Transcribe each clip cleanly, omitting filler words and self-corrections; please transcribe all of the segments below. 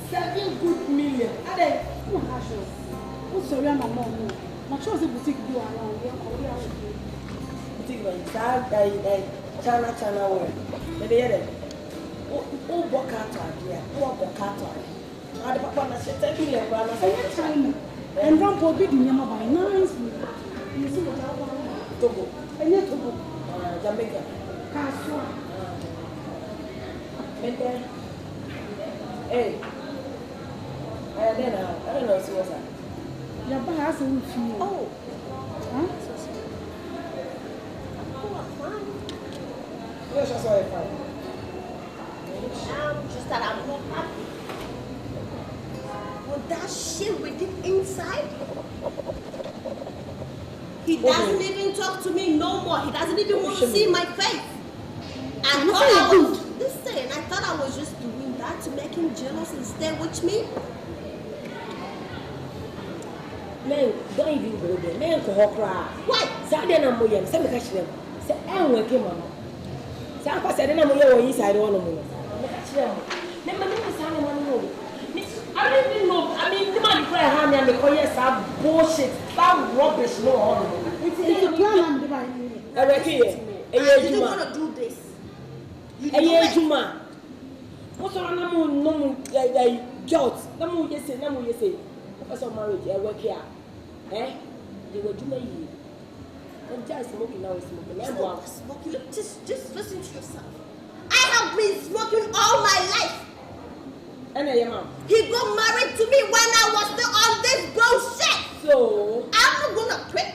7 good million. Are they? What's sorry, I'm not more. My choice is boutique do around here. Boutique by China way. Maybe there. Oh, Bocata, dear. Oh, Bocata. I don't want to say 10 million. China. And run for big number by 9. You see what I want? Togo. And yet Togo. Jamaica. Castle. Hey. I don't know, see what's that. Your house is with you. Oh. Huh? Yes, I saw it fine. Just that I'm not happy. With that shit with it inside, he doesn't even talk to me no more. He doesn't even want to see my face. I thought I was just doing that to make him jealous and stay with me. Men, don't even go there. Men can walk around. Why? Saturday I'm going. Say me catch them. Say I won't come on. Say I pass Saturday I'm going inside one of them. Me catch them. Then me no say I'm going. I don't even know. I mean, the man cry hand and me call you some bullshit, some rubbish no all. It's a plan and divine. I reckon I didn't want to do this. Juma. What's on no guilt? No you say. What's on marriage? I work here. Eh? They were Juma you. I'm just smoking now, Smoking. Look, just listen to yourself. I have been smoking all my life. And your mom. He got married to me when I was still on this bullshit. So I'm not gonna quit.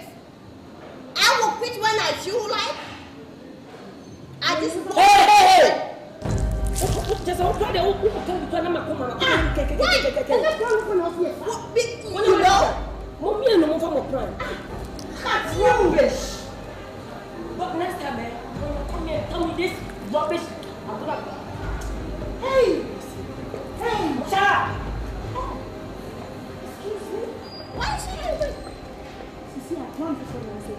I will quit when I feel like. I just Hey! Just I'll try the old people come to Panama. What you know? Mommy and no form of plan. That's rubbish. But next time, when you come here and tell me this rubbish, I'm gonna. Hey, shut up! Excuse me? Why is she angry? See, I promise you.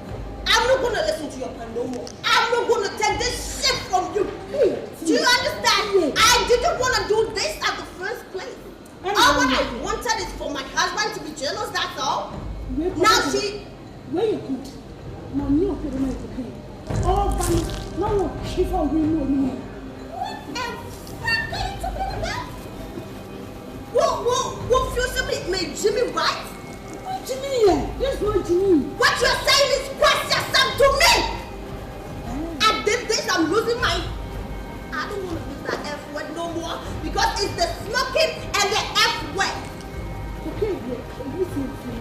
I'm not gonna listen to your plan no more. I'm not gonna take this shit from you. Do you understand? I didn't want to do this at the first place. All what I wanted is for my husband to be jealous, that's all. Now she... Where you put? Mommy, you're putting it okay. Oh, but no, she for him. What the fuck are you talking about? What future made Jimmy right? What Jimmy here? There's no Jimmy. What you're saying is question yourself to me. At this I'm losing my... I don't want to use that F word no more because it's the smoking and the F word. Okay, listen to me.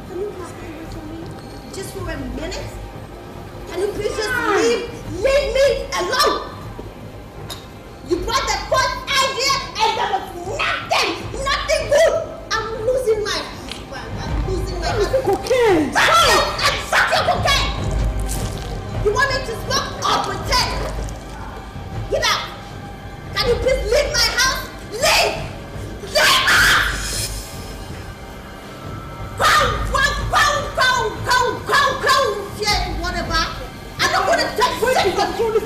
Can you just stay with me just for a minute? Can you please just leave me alone? You brought the first idea and there was nothing good. I'm losing my husband. Cocaine. Fuck your cocaine. You want me to smoke or pretend? Get out. Can you please leave my house? Leave. Go. Yeah, whatever. I'm not gonna take shit from you.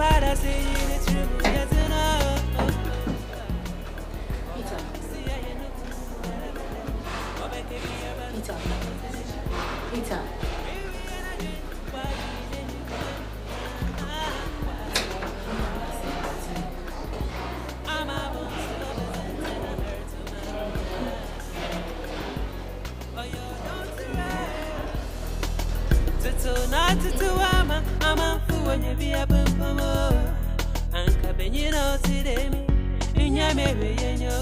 para seguir the truth, yes and Peter. Peter. Peter. I'm when you be a bump, and Cabinino today, in your maybe in your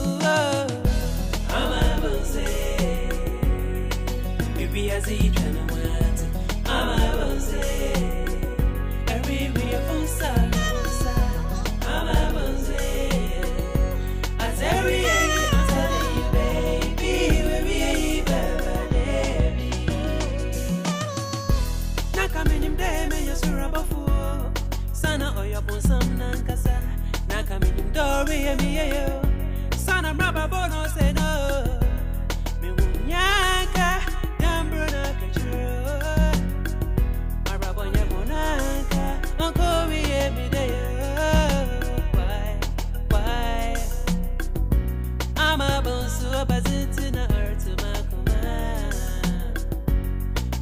I'm a say, if he has each and a word, I'm a say, every real phone side, I'm a say, as every baby, we baby. Coming in there, may you surrender for Sana or your bosom Nankasa. Now coming in Dory and me, Sana Rabba Bono say no. Me Yanka, Gambruna Control. Arabonia Bonanka, Uncle me every day. Why? I'm a boss who opposite in the earth to my command.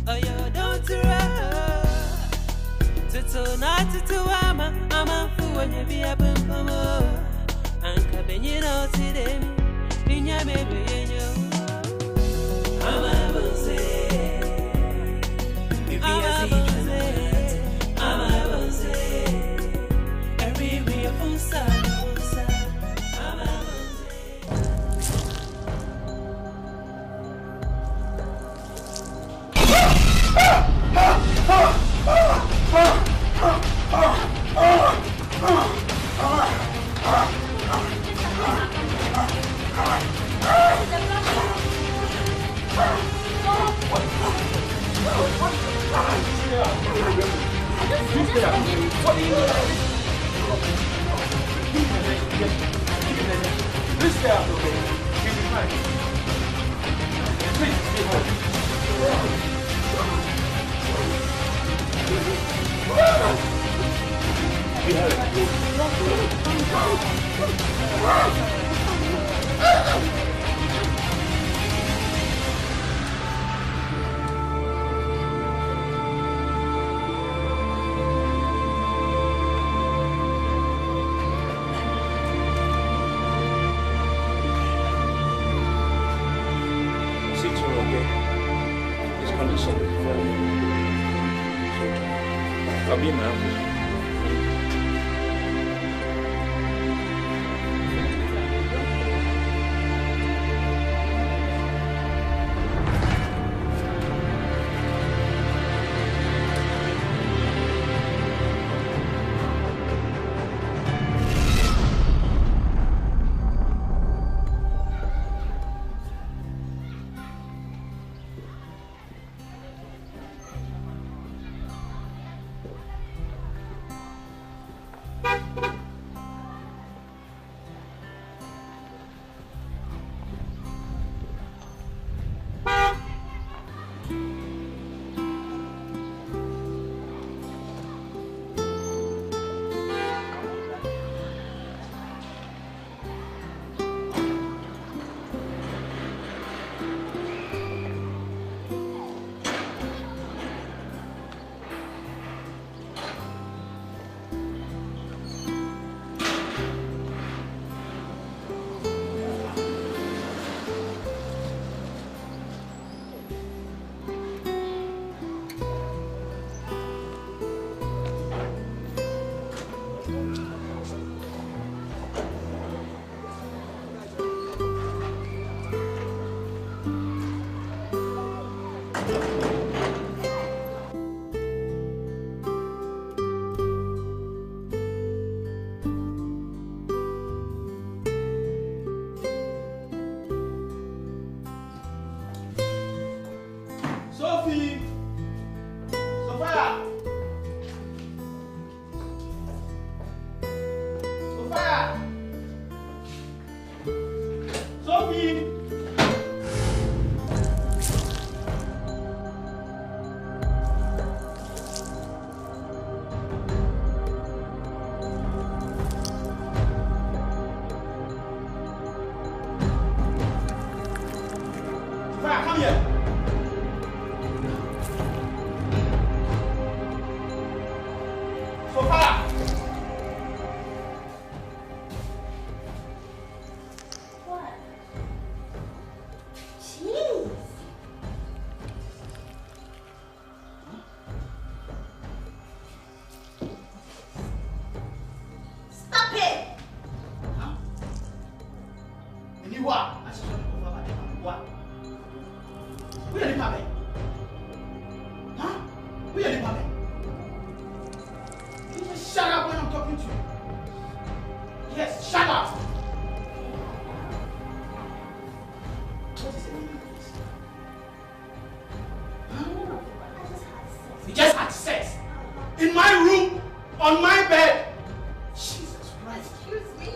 Oh, you don't run. So not to I'm a fool when you be a bump, and Cabinino today, in your baby, and you. I'm a say, if I'm a say, every real phone side. I'll be in my office. What? Jeez. Stop it! Shut up when I'm talking to you. Yes, shut up. What is the meaning of this? You just had sex in my room, on my bed. Jesus Christ. Excuse me?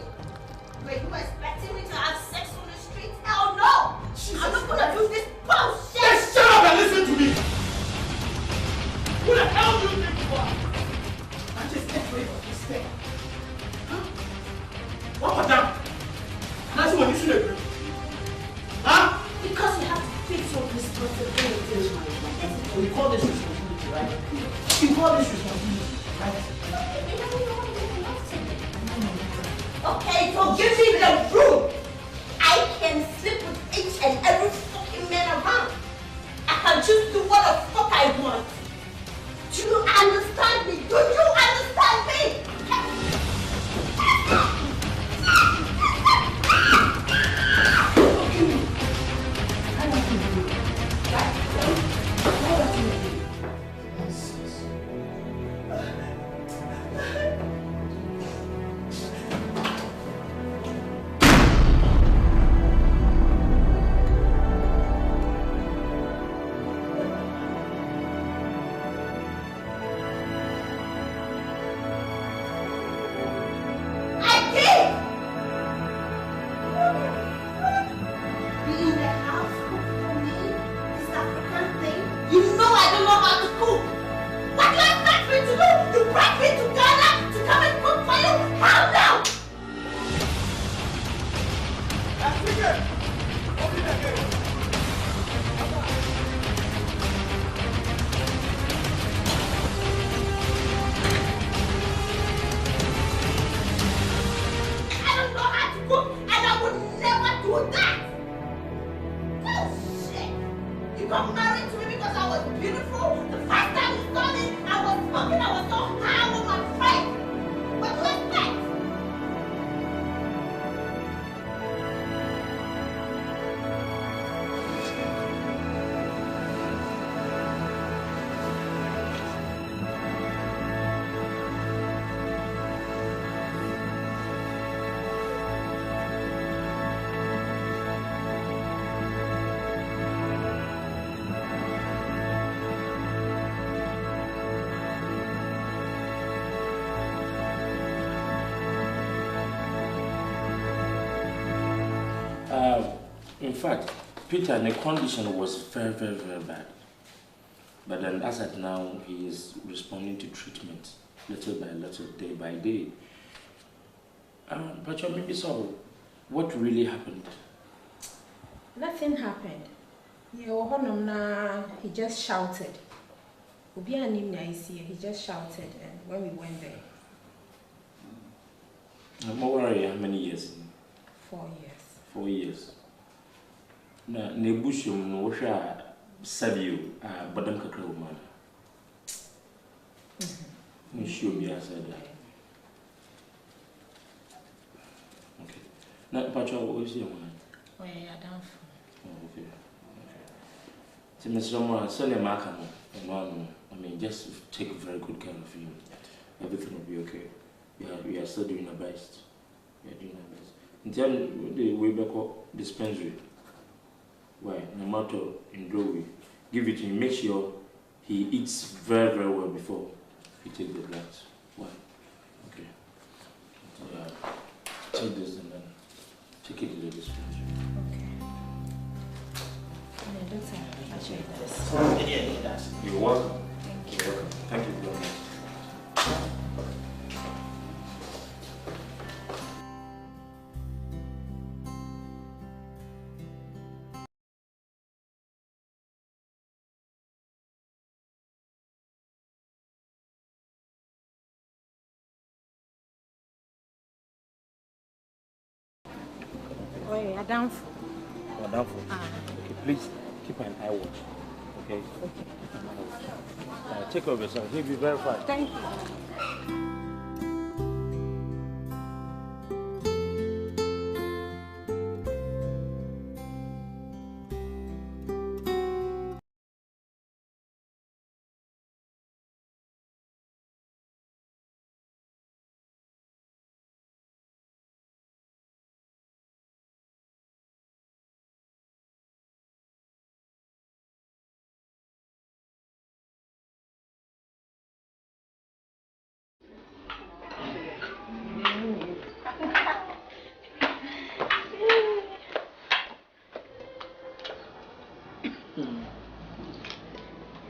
Were you expecting me to have sex on the street? Hell no! I'm not gonna do this bullshit! Just shut up and listen to me. Who the hell do you think you are? I'm just get ready for this thing. Huh? What, madam? That's what you should agree. Huh? Because you have to fix your responsibilities, my friend. We call this responsibility, right? You call this responsibility, right? Okay, so give me the room. I can sleep with each and every fucking man around. I can choose to do what the fuck I want. Do you understand me? Do you understand me? In fact, Peter, the condition was very, very, very bad. But then as at now, he is responding to treatment, little by little, day by day. But maybe so, what really happened? Nothing happened. He just shouted. He just shouted, and when we went there. I'm worried how many years? 4 years. 4 years. Na nebushum no hwa sabiu badam kakra wo mana. Nshio bi asada. Okay. Na pacho wo si mo. Oh yeah, down. Okay. So Mr. Mo, so le maka mo. No, I mean just take very good care of you. Everything will be okay. We are still doing our best. We are doing our best. Until the way back dispensary. Why? No matter in Drowy, give it to him. Make sure he eats very, very well before he takes the drugs. Why? Okay. Take this and then take it to the dispensary. Okay. You're welcome. Thank you. You're welcome. Thank you very much. Oh, yeah, I down for. Oh, down for. Okay, please keep an eye watch. Okay? Okay. Keep an eye watch. Take care of yourself. He'll be very fine. Thank you.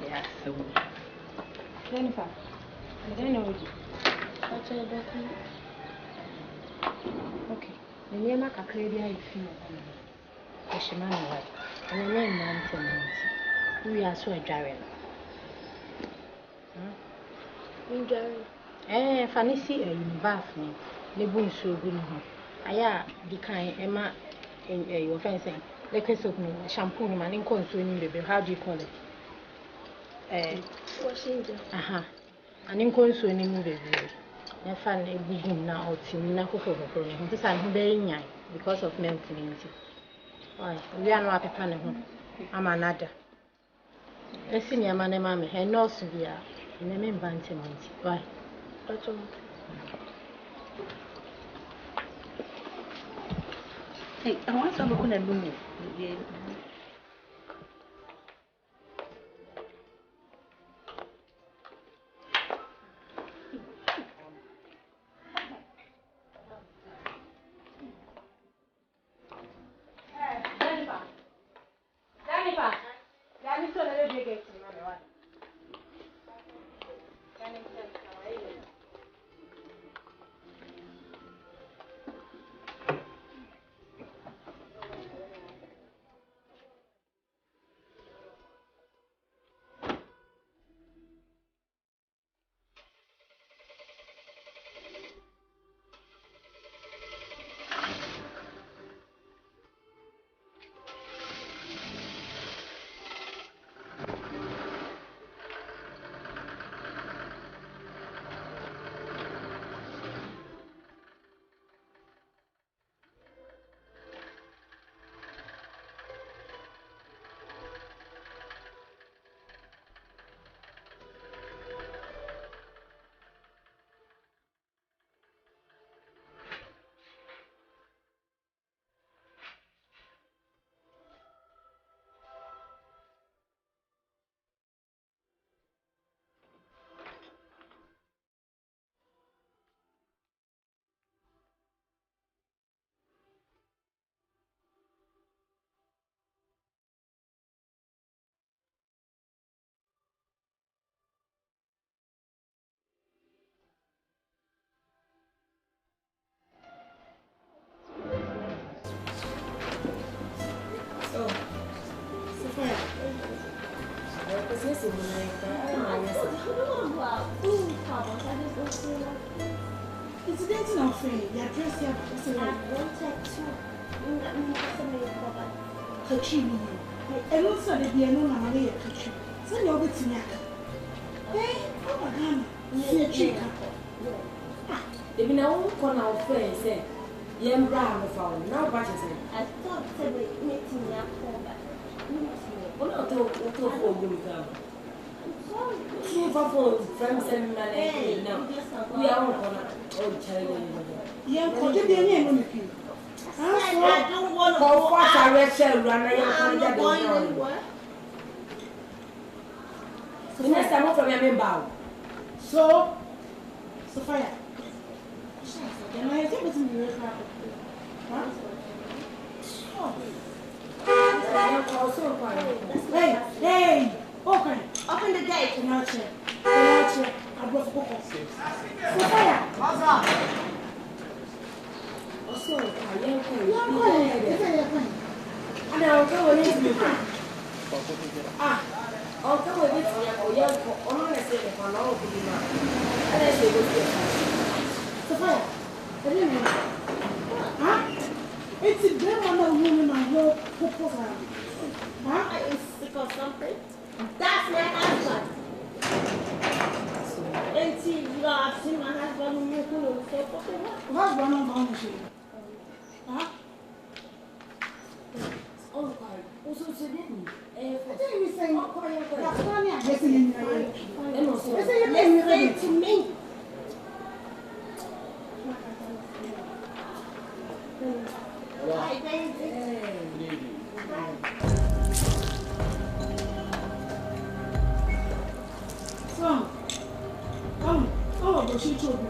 Yeah, so. Jennifer, I don't know you. Okay. The name of Kakredia is female. The shaman wife. And the name Nancy. We are so a giant. Fanny see a bath me. The boon so good. I the kind Emma in your fencing. The case of me, shampoo, man, in consuming baby. How do you call it? Washing. And in consuming baby. I found a begin now or Timina Coco. This I'm very young because of melting. Why, we are not a pan. I'm another. A senior man, mammy, and no severe. And I mean, Bantam. Why? Hey, I want some of the room. It's dating our friend. Your dress here. I wanted to. Kachimi. And also the piano Maria Kachi. So you're with me. Hey, oh my God. See a chicken. If you know what our friend said, young brown phone, no budget. I thought they were meeting me up for that. What not to hold you down? Sorry. Two for friends and money. No, we are all on old child. Yeah, what did they name on you? I don't want to go go out. I'm not going anywhere. The next time I'm from your bow. So, Sophia. Then I think it's in the Hey, okay. Open the gate. Not yet. I brought Coco. Sophia. Also, I am going. And I'll go with you. I'll come with it or young for honestly if I know to be mine. And I say, Sophia, I didn't know. Huh? It's a grandma woman my whole purpose. Are you sick or something? That's my husband. And see, you have seen my husband when you could have said, okay, what? Husband on boundary. Huh? Oh, God. Also, she didn't. I didn't even say, Oh, God, yeah, God. that's funny. I'm listening to you. And also, Listen to me. Hi, baby. So, but she told me.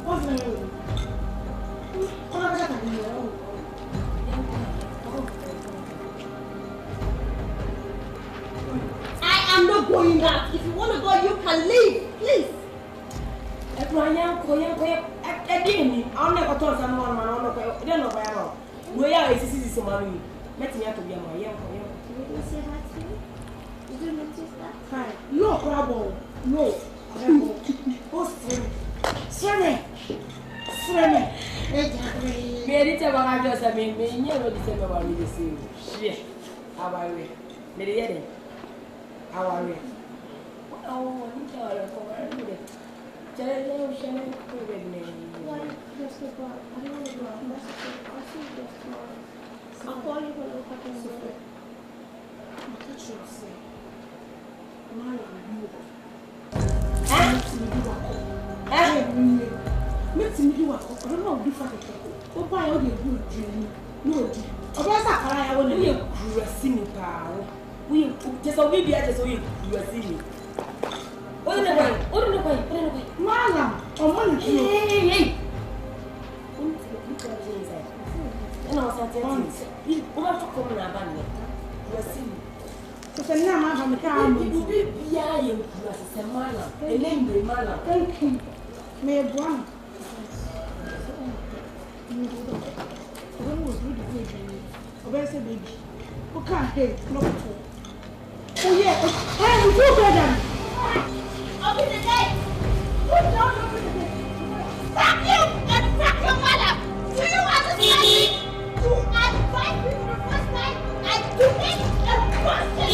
What's the name? I am not going out. If you want to go, you can leave. Please. everyone, I didn't. I'll never talk to someone. I don't know why. We are a citizen. Let me have to be my young. Did you say that to me? Did you notice that? Hi. No, Bravo. No. Oh, Sreme. Me edit about I just me never December what we see. Shit. How are we? Me the other. How are we? Oh, you tell her for everything. Tell her you shall not go with me. Why? Just the bar. I don't want to go out. I'll see you just tomorrow. I'll call you when I look up in the morning. Make me do what? I don't know if I can. What buy all the good dream? No, oh, that's a car. I want to be a Racing power. We just a baby, just so you see me. What in the way? Madam, or money. Hey. And I was at you have to come and abandon. You are seeing. So now I have a car. You will be behind as a man. A name be man. Thank you. May I go? Baby. Okay, no. Oh, yeah. Hey, you go, brother. Open the gate. Open the gate. Fuck you and fuck your mother. Do you understand me? You advise me for the first time. I do it and trust it.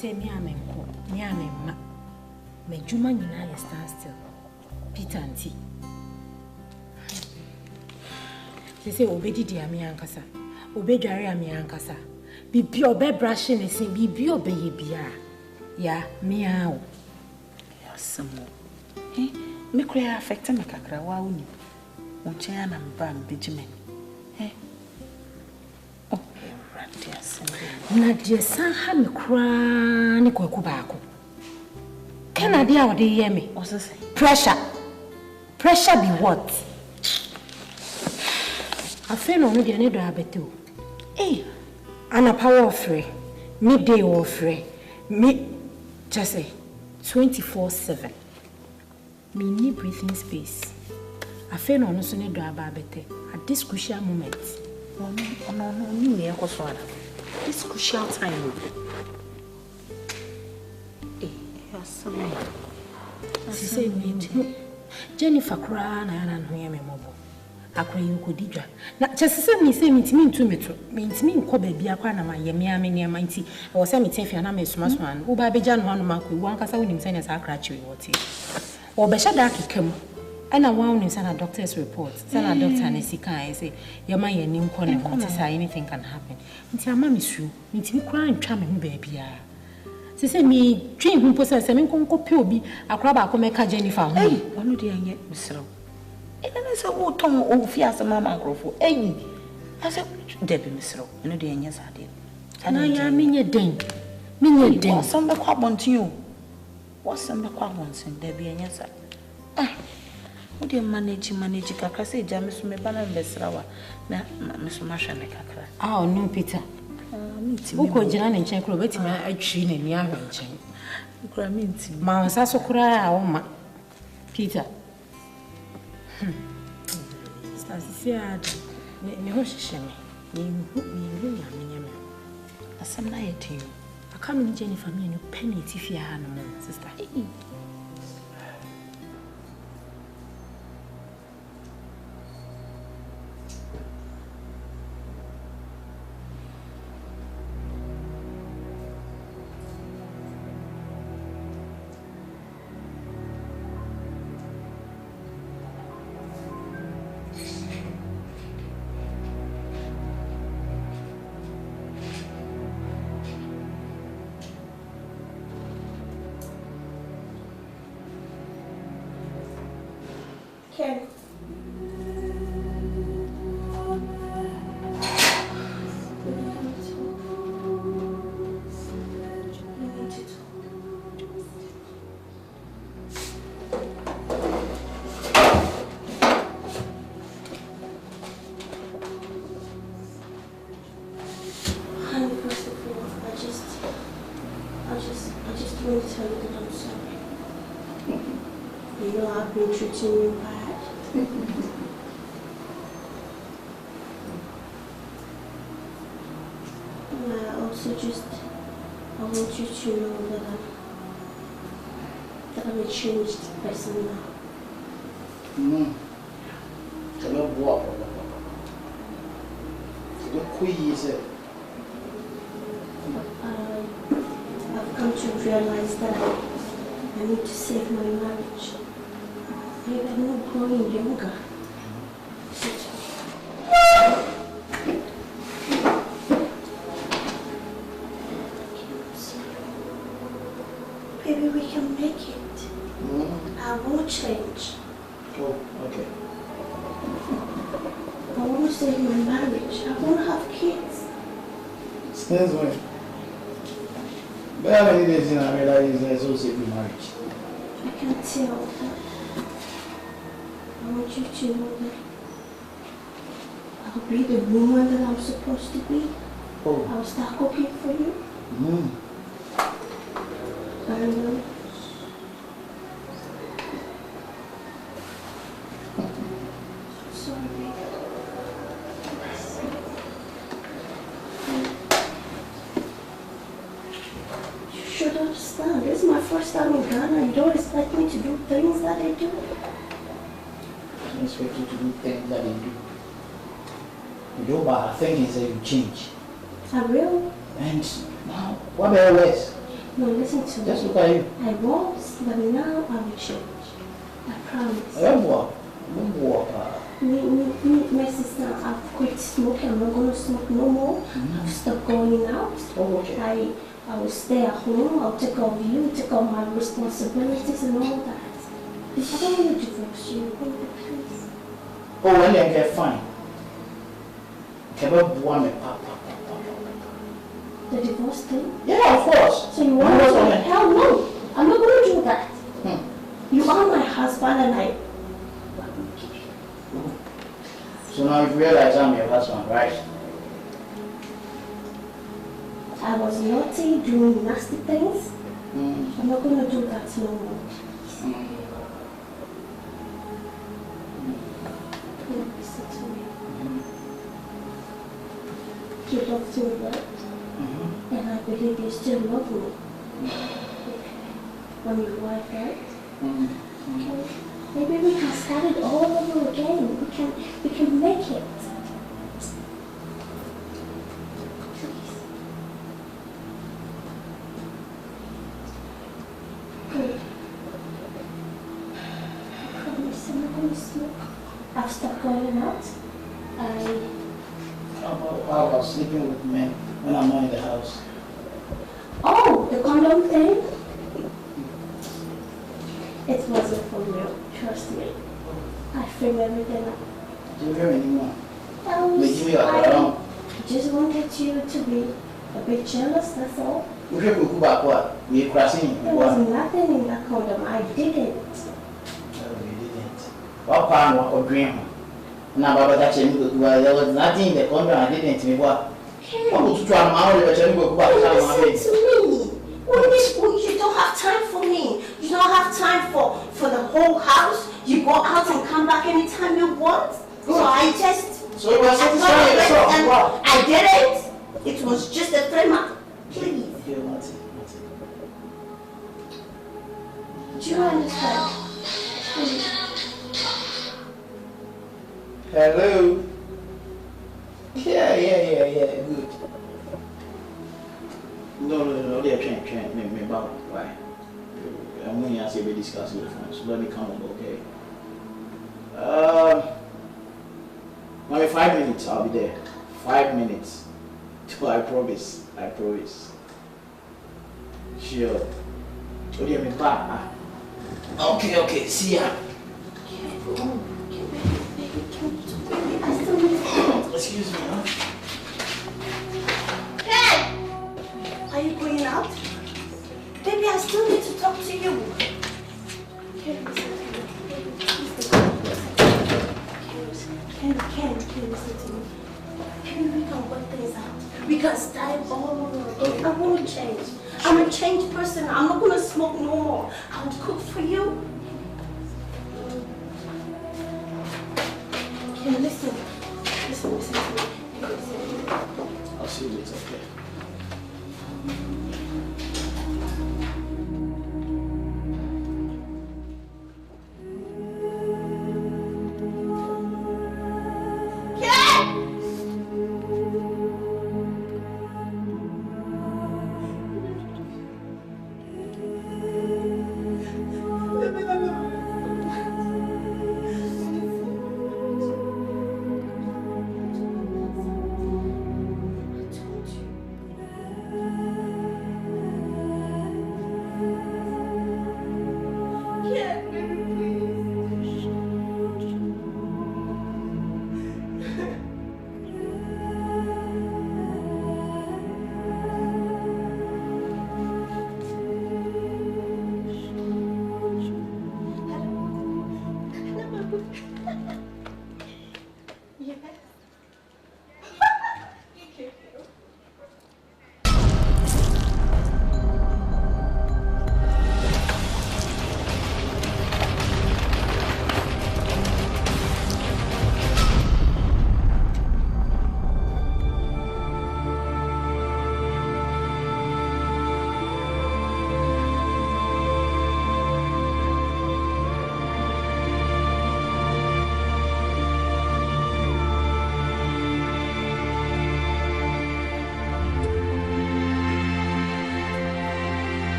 Say me am enko, me am ma. Me juma nyina ye stand still. Peter auntie. Say obedi dia me ankasa. Obedware am me ankasa. Bibi obe brush ne sin, bibi obe ye bia. Ya me a o. Ya samo. Me kura affect me kakra wa uni. Mo chen na mba mbejime. Na die san ha me kura ni kwaku baako. Kana dia wo de ye me? Osese. Pressure. Pressure be what? Afi no no de ne do abete o. Ana power of free. Midday of free. Me just say 24/7. Me need breathing space. Afi no no so ne do abete at this crucial moment. No, you may go so. This crucial time. Yes, some. She said, Jennifer cry na na no yeme mobo. Akwa yi ko didwa. Na chese se mi se mitimi ntu metro. Mitimi nko ba bia kwa na ma yeme ame ne ma nti. E wo se mitefia na me suma suma no. Wo ba beja no hanu makwa wu ankasa wonim se ne sa akra chiwe wote. Wo be sha da kekam. Ana wa wonim se na doctor's report. Se na doctor na sika ai say yema ye nim ko ne ho say anything can happen. Nti ama me su. Mitimi kra ntwa me ho ba bia. Se me dream hu posa se me nkonko pe obi akra ba ko meka Jennifer ho. Ono de anye misro. Ene se wo ton o fi asema ma nkrofo. Ase debi misro. Ono de anye sade. Ana ya menye den. Menye den. Wasam be kwa bontin o. Wasam be kwa bontin debi anye sa. Wo de manage kakra se ja me so me bana mbesrawa. Na me so ma hwe me kakra. No Peter. Uko jina ne nchen kro beti ma atwi na ni ahwe nchen. Kura mi nti. Ma nsa so kura a wo ma. Peter. Asisi ad. Ne ho hyehyeme. Ne hu nyame. Asam na yetin. Aka me Jennifer me no penny tifi ha no mo sister. Ken. Honey, first of all, I just want to tell you that I'm sorry. You know I've been treating you bad. And I also I want you to know that I'm a changed person now. I've come to realize that I need to save my marriage. I'm not growing younger. Maybe we can make it. I won't change. Oh, okay. I won't save my marriage. I won't have kids. Since when? But how many days in I realize there's also save marriage? I can tell. I want you to know that I'll be the woman that I'm supposed to be. Oh. I'll start cooking for you. And sorry, baby. You should understand. This is my first time in Ghana. You don't expect me to do things that I do. I don't expect you to do things that they do. You do, but I think it's you change. I will. And now, what the hell is? No, listen to me. Just look at you. I was, but now I will change. I promise. My sister, I've quit smoking. I'm not going to smoke no more. I've stopped going out. Oh, okay. I will stay at home. I'll take care of you, take care of my responsibilities and all that. If I don't want to divorce you, please. Oh, well, then get fine. The divorce thing? Yeah, of course. So you want to? Hell no. I'm not going to do that. You are my husband and I will keep you. So now you realize I'm your husband, right? I was naughty, doing nasty things. I'm not going to do that no more. Listen to me. You love me, right? And I believe you still love me. When you wife, right? Okay. Maybe we can start it all over again. We can make it. Please. Good. I promise I'm not going to smoke. I've stopped going out. How about sleeping with men when I'm not in the house? Oh, the condom thing? It wasn't for real. Trust me. I figured everything out. Do you hear anymore? I just wanted you to be a bit jealous, that's all. You hear what? We're crashing. There was nothing in that condom. I didn't. No, you didn't. What dream? Now, Baba, there was nothing in the condom I didn't. Listen to me. You don't have time for me. You don't have time for the whole house. You go out and come back anytime you want. So I just... So you were satisfying yourself? Wow. I didn't. It was just a framer. Please. Here, Marty. Do you understand? Please. Hello? Yeah, good. No, they're trying, me about why. I'm going to ask you to discuss with friends, so let me come on, okay? Maybe 5 minutes, I'll be there. 5 minutes. I promise. Sure. So you me back. Okay, see ya. Excuse me, huh? Hey! Are you going out? Baby, I still need to talk to you. Ken, listen to me. Ken, listen to me. Ken, we can work things out. We can start all over again. I want to change. I'm a changed person. I'm not going to smoke no more. I'll cook for you. Ken, listen. Listen to me. I'll see you later, okay?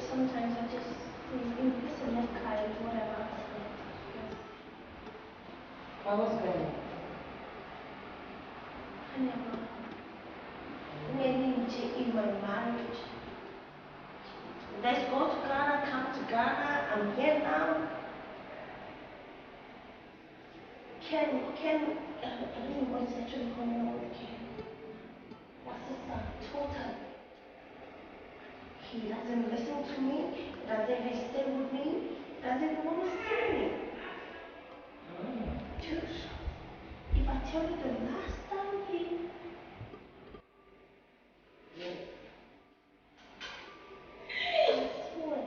Sometimes I just listen and cry whatever. What was going on? I never really in my marriage. Let's go to Ghana, come to Ghana, I'm here now. Ken, I don't know what's actually going on with Ken. My sister told her. He doesn't listen to me, doesn't even stay with me, doesn't even want to see me. Dude, if I tell you the last time he... I swear.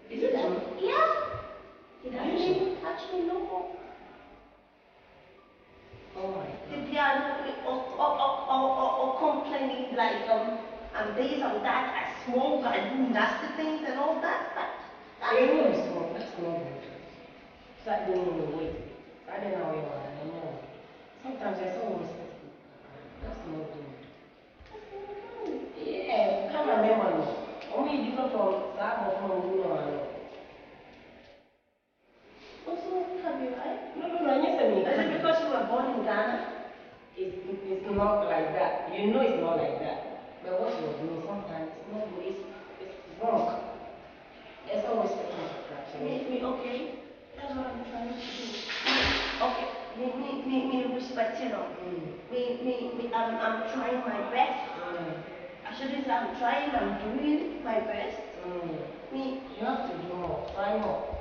Is it true? Yeah. He doesn't even touch me no more. Oh my God. They are or complaining like I'm this, I'm that, I smoke, I do nasty things and all that. But You know it's wrong. That's not good. Start doing the weight. I don't know how you are. I know. Sometimes I saw one. That's not good. Yeah, come and remember. Only different from that, but from born in Ghana. It's not like that. You know it's not like that. But what you're doing sometimes it's not good. It's wrong. It's always me, okay? That's what I'm trying to do. Okay, me respect, you know. I'm trying my best. I shouldn't say I'm trying, I'm doing my best. You have to do more, try more.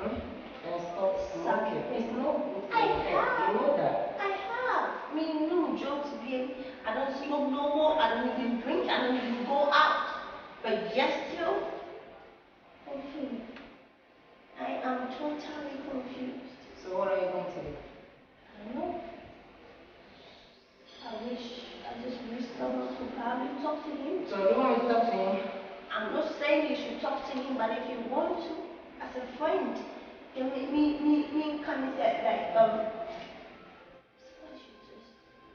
And stop smoking. It's no good for your health. You know that. I have. No jokes, babe. I don't smoke no more. I don't even drink. I don't even go out. But yes, still, confused. I am totally confused. So what are you going to do? I don't know. I just wish someone could probably talk to him. So you want me to talk to him? I'm not saying you should talk to him, but if you want to, as a friend, you me kind of like you should just talk to him.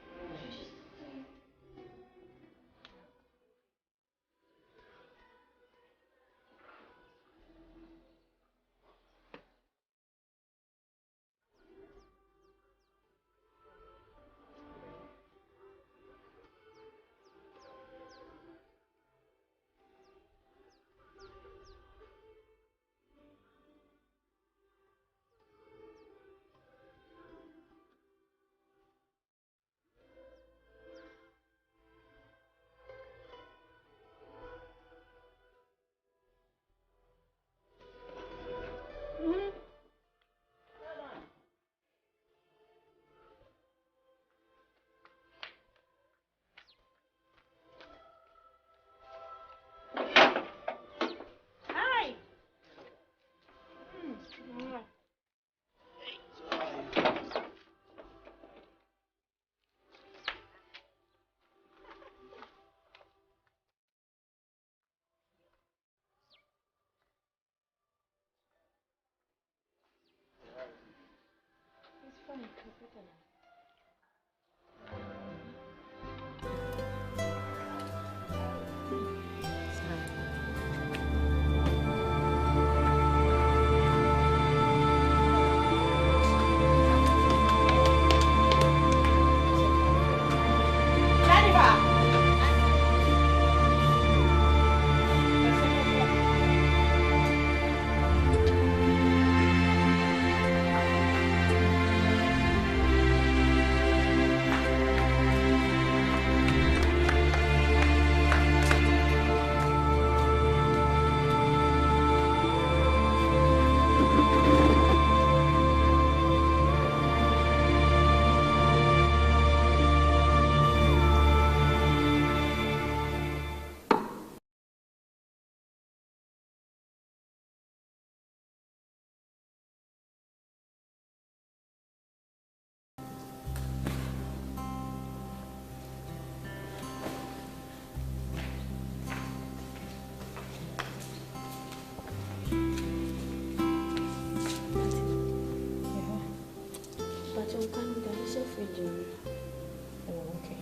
Oh, okay.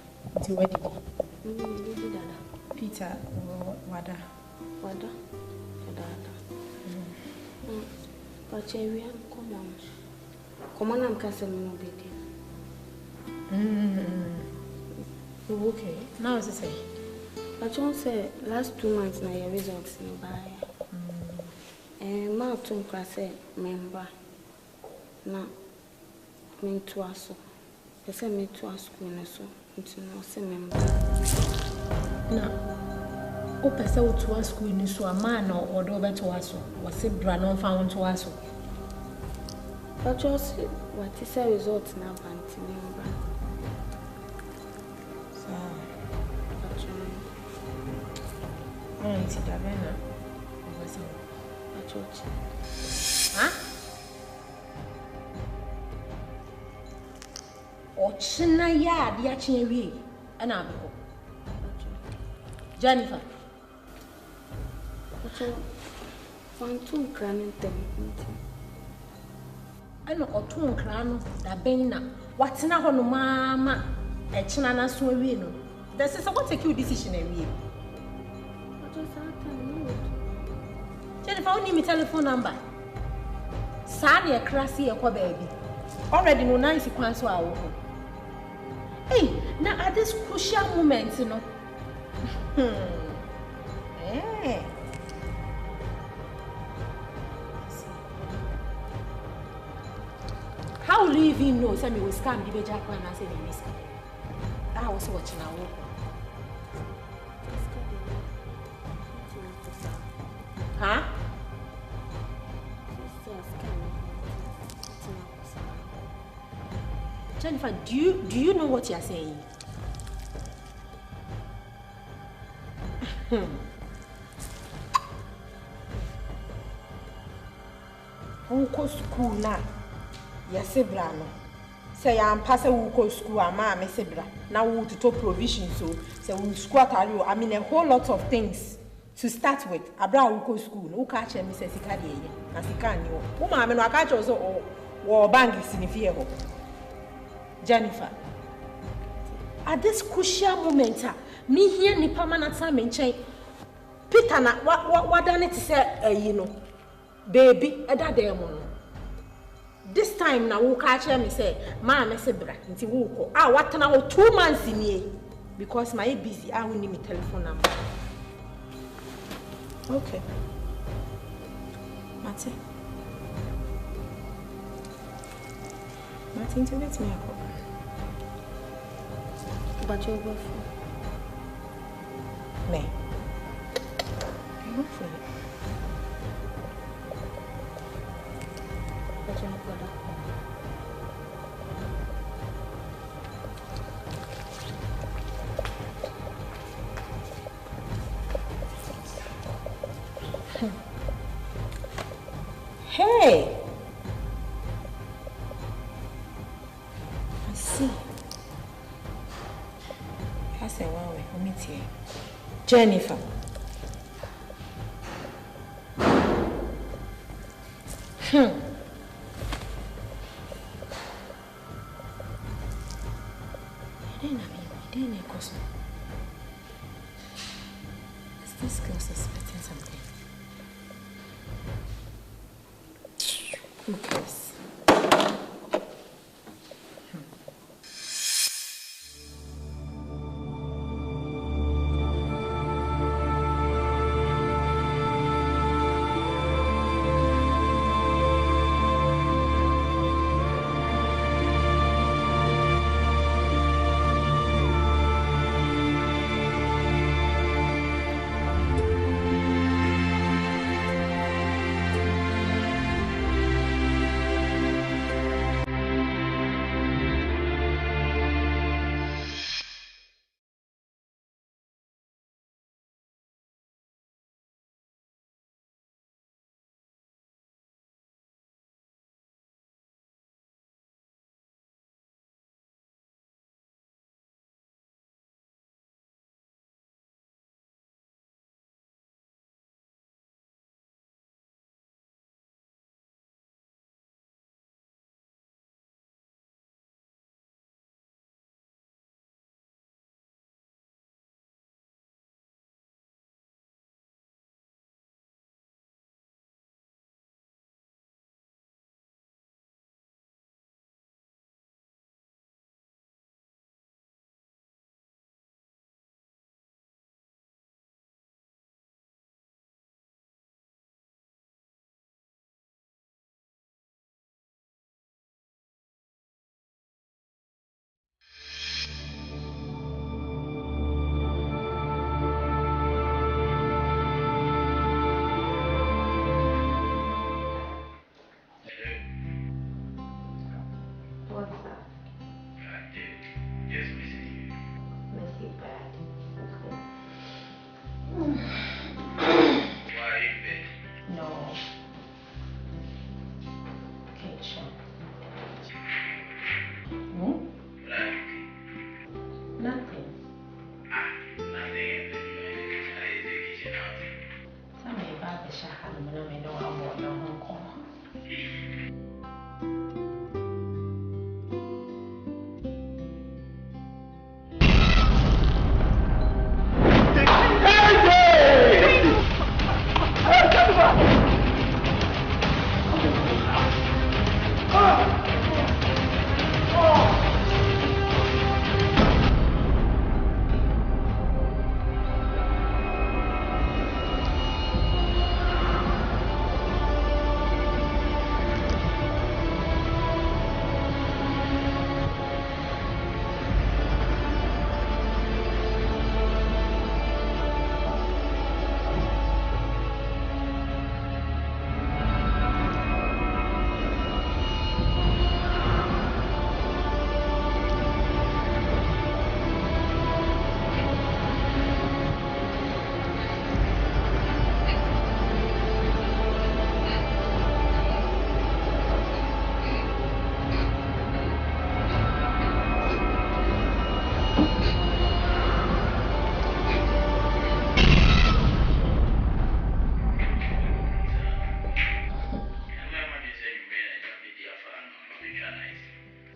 Where did you? Peter or Wada? Wada? But Cherry, come on. Come on, I'm casting no Oh, okay. Now what's it say? But you say last 2 months now your results no buy. And my 2 class member. Now, me to us. They say me to us school so into no say member. Now, o pese o to us school ni so a man or do be to us was say bra no found to us. But you see what is the results now banti member. So, but you see that bena. Huh? Ochina ya dia chinwe ana abiko. Jennifer. Ocho fantum kranin tem. Ana otun kra no da ben na watena ho no mama e china na so awie no. This is what take you decision awie. Jennifer, only me telephone number. Sani e krasi e kwa baby. already no nice kwan so awo. Hey, now at this crucial moment, you know. Eh. How will you even know? Say me will scam the beja plan and say me miss. I was watching our work. Huh? Jennifer, do you know what you're saying? Who go school now? Yes, brano. Say I'm passing who go school and ma me sebra. Now we to talk provision so we squat you. I mean a whole lot of things to start with. Abra who go school. Who catch me say sika dey here. Na sika ni wo. Who ma me no catch also wo bank sinifie ho. Jennifer, at this crucial moment, me here ni permanent time in chain. Peter na what done it say you know, baby, that day mono. This time na wo catch me say, ma me say bra, nti wo ko. Ah, what na 2 months in here because my busy. I will need my telephone number. Okay. Martin, tell me a call. But you'll go for me. You go for it. but you'll go that. Hey! I see. I say, wow, we meet here. Jennifer. Is this girl suspecting something? Who cares?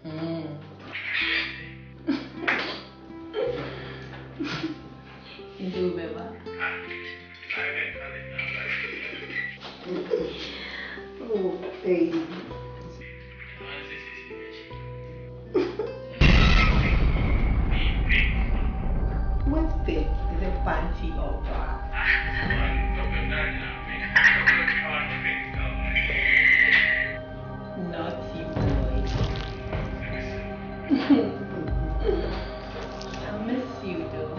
Do remember? Oh, baby. What's big? Is it fancy or bra? Naughty boy. I miss you though.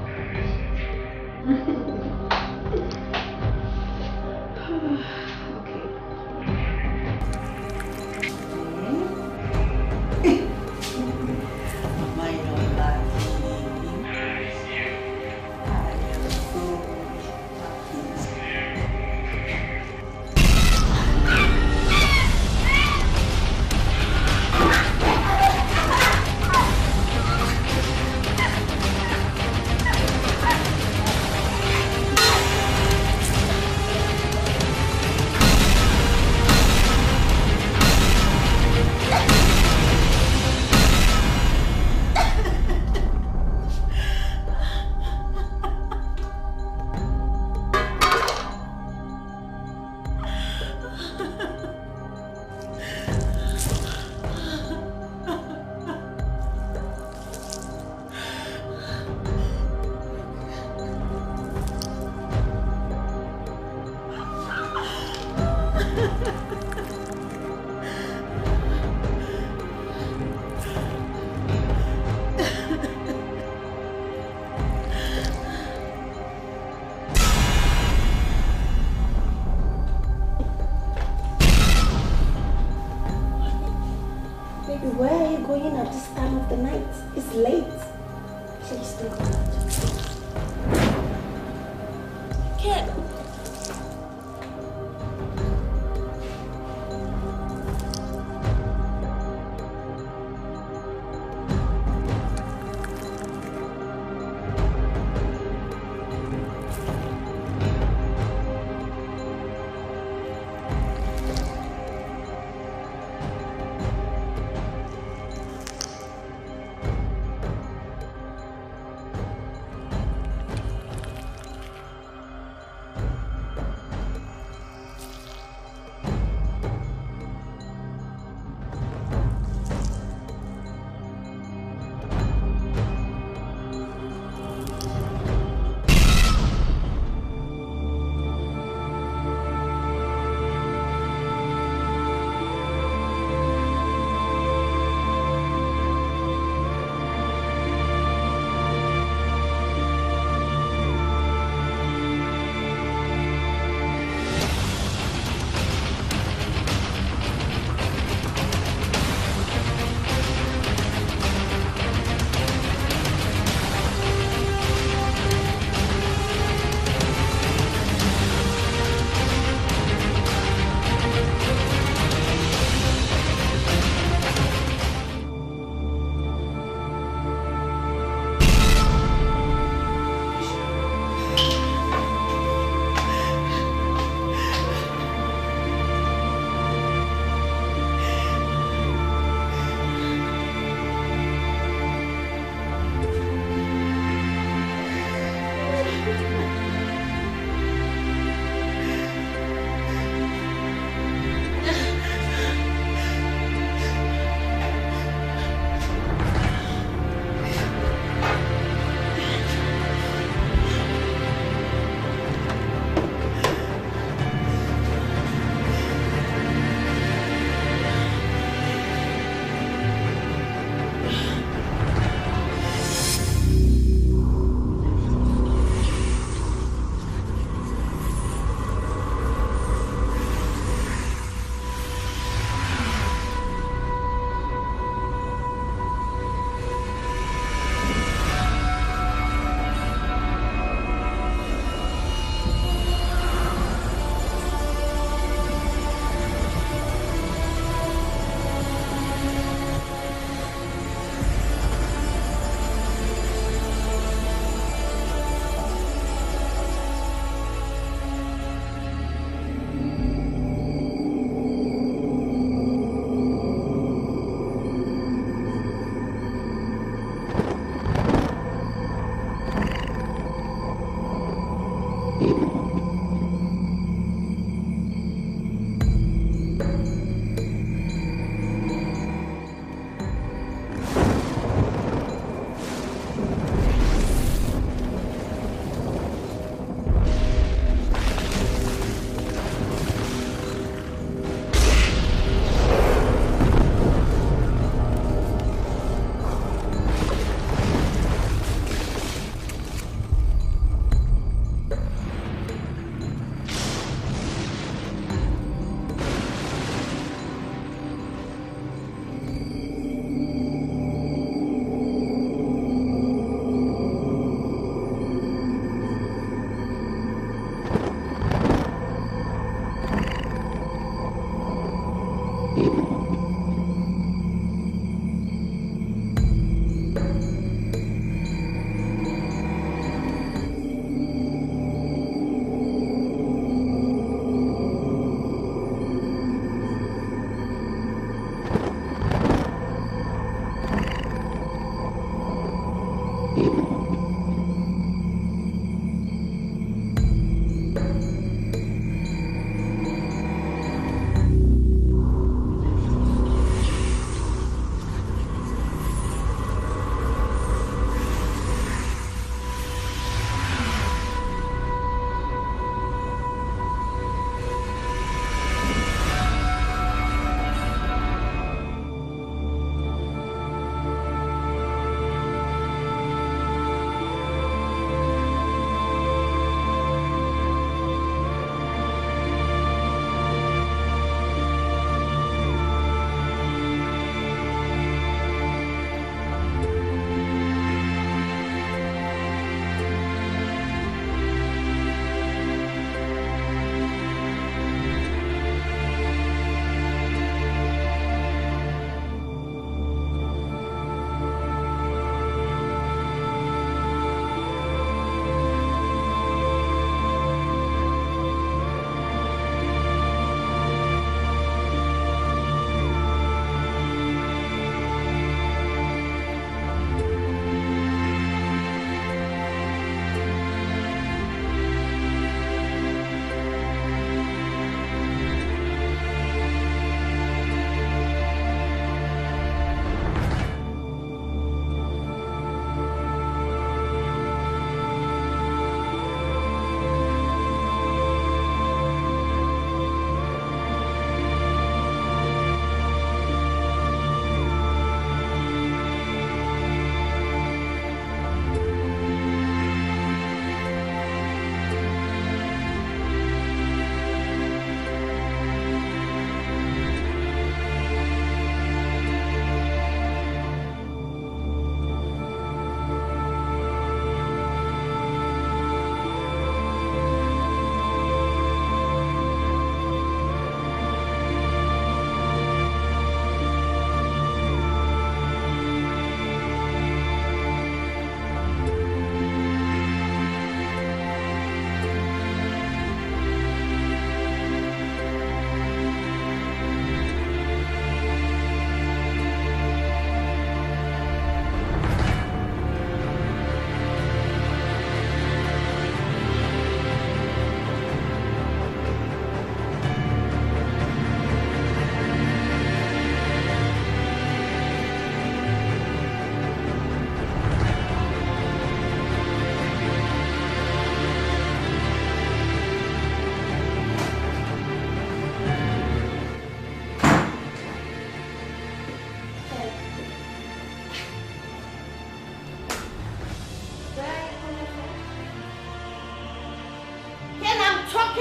Where are you going at this time of the night? It's late. Please don't go out. Kid.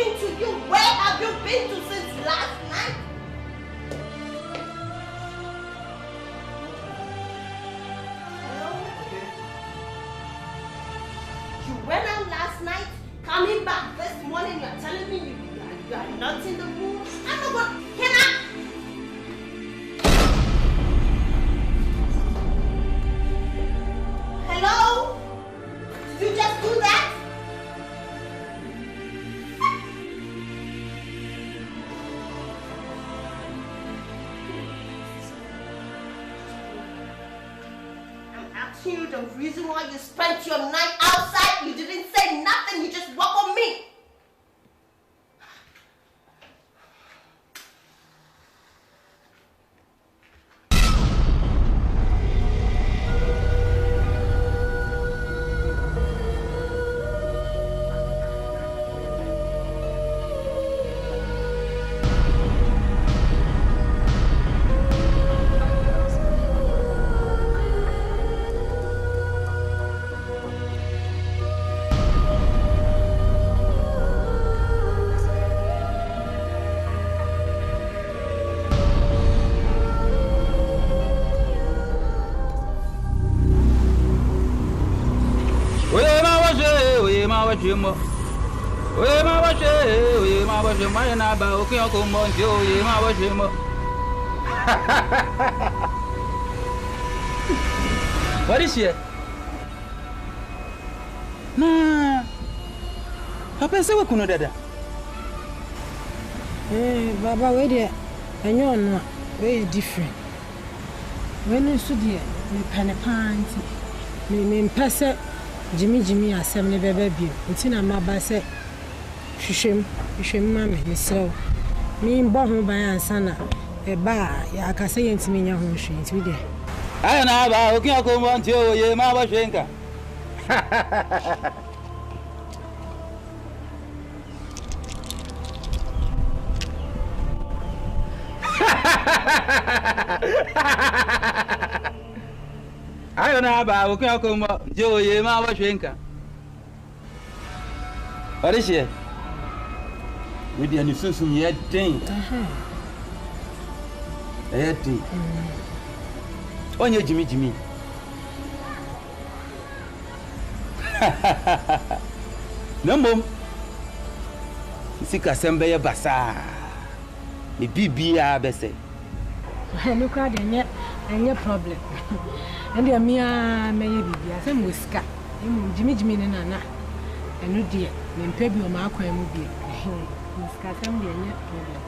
talking to you. Where have you been to since last night? Hello? You went out last night, coming back this morning, you're telling me you are not in the mood. I'm not going. Can I? Hello? Did you just do that? I'm asking you the reason why you spent your night outside. You didn't say nothing. You just walk on me. What is here? Nah. Papa say we kuno dada. Baba we there. Enyo no. We different. When you so there, me pen pants. Me pese Jimmy asem ne bebe bi. Nti na maba se hwehwem ma me sew. Me mbo ho ban ansa na e ba ya akase yentimi nya ho hwe nti we there. Ayo na ba okin akomo nti o ye ma ba hwenka. Ayo na ba okin akomo nti o ye ma ba hwenka. Orishie. We dey ani sunsun ye den. Den. Onye Jimmy. Nambom. Sika sembe ye basa. Ni bibia bese. No crowd any problem. And the mia may bibia sem muska. Jimmy ne nana. Enu die, me mpebi o ma akwan mu bia. Muska sem de any problem.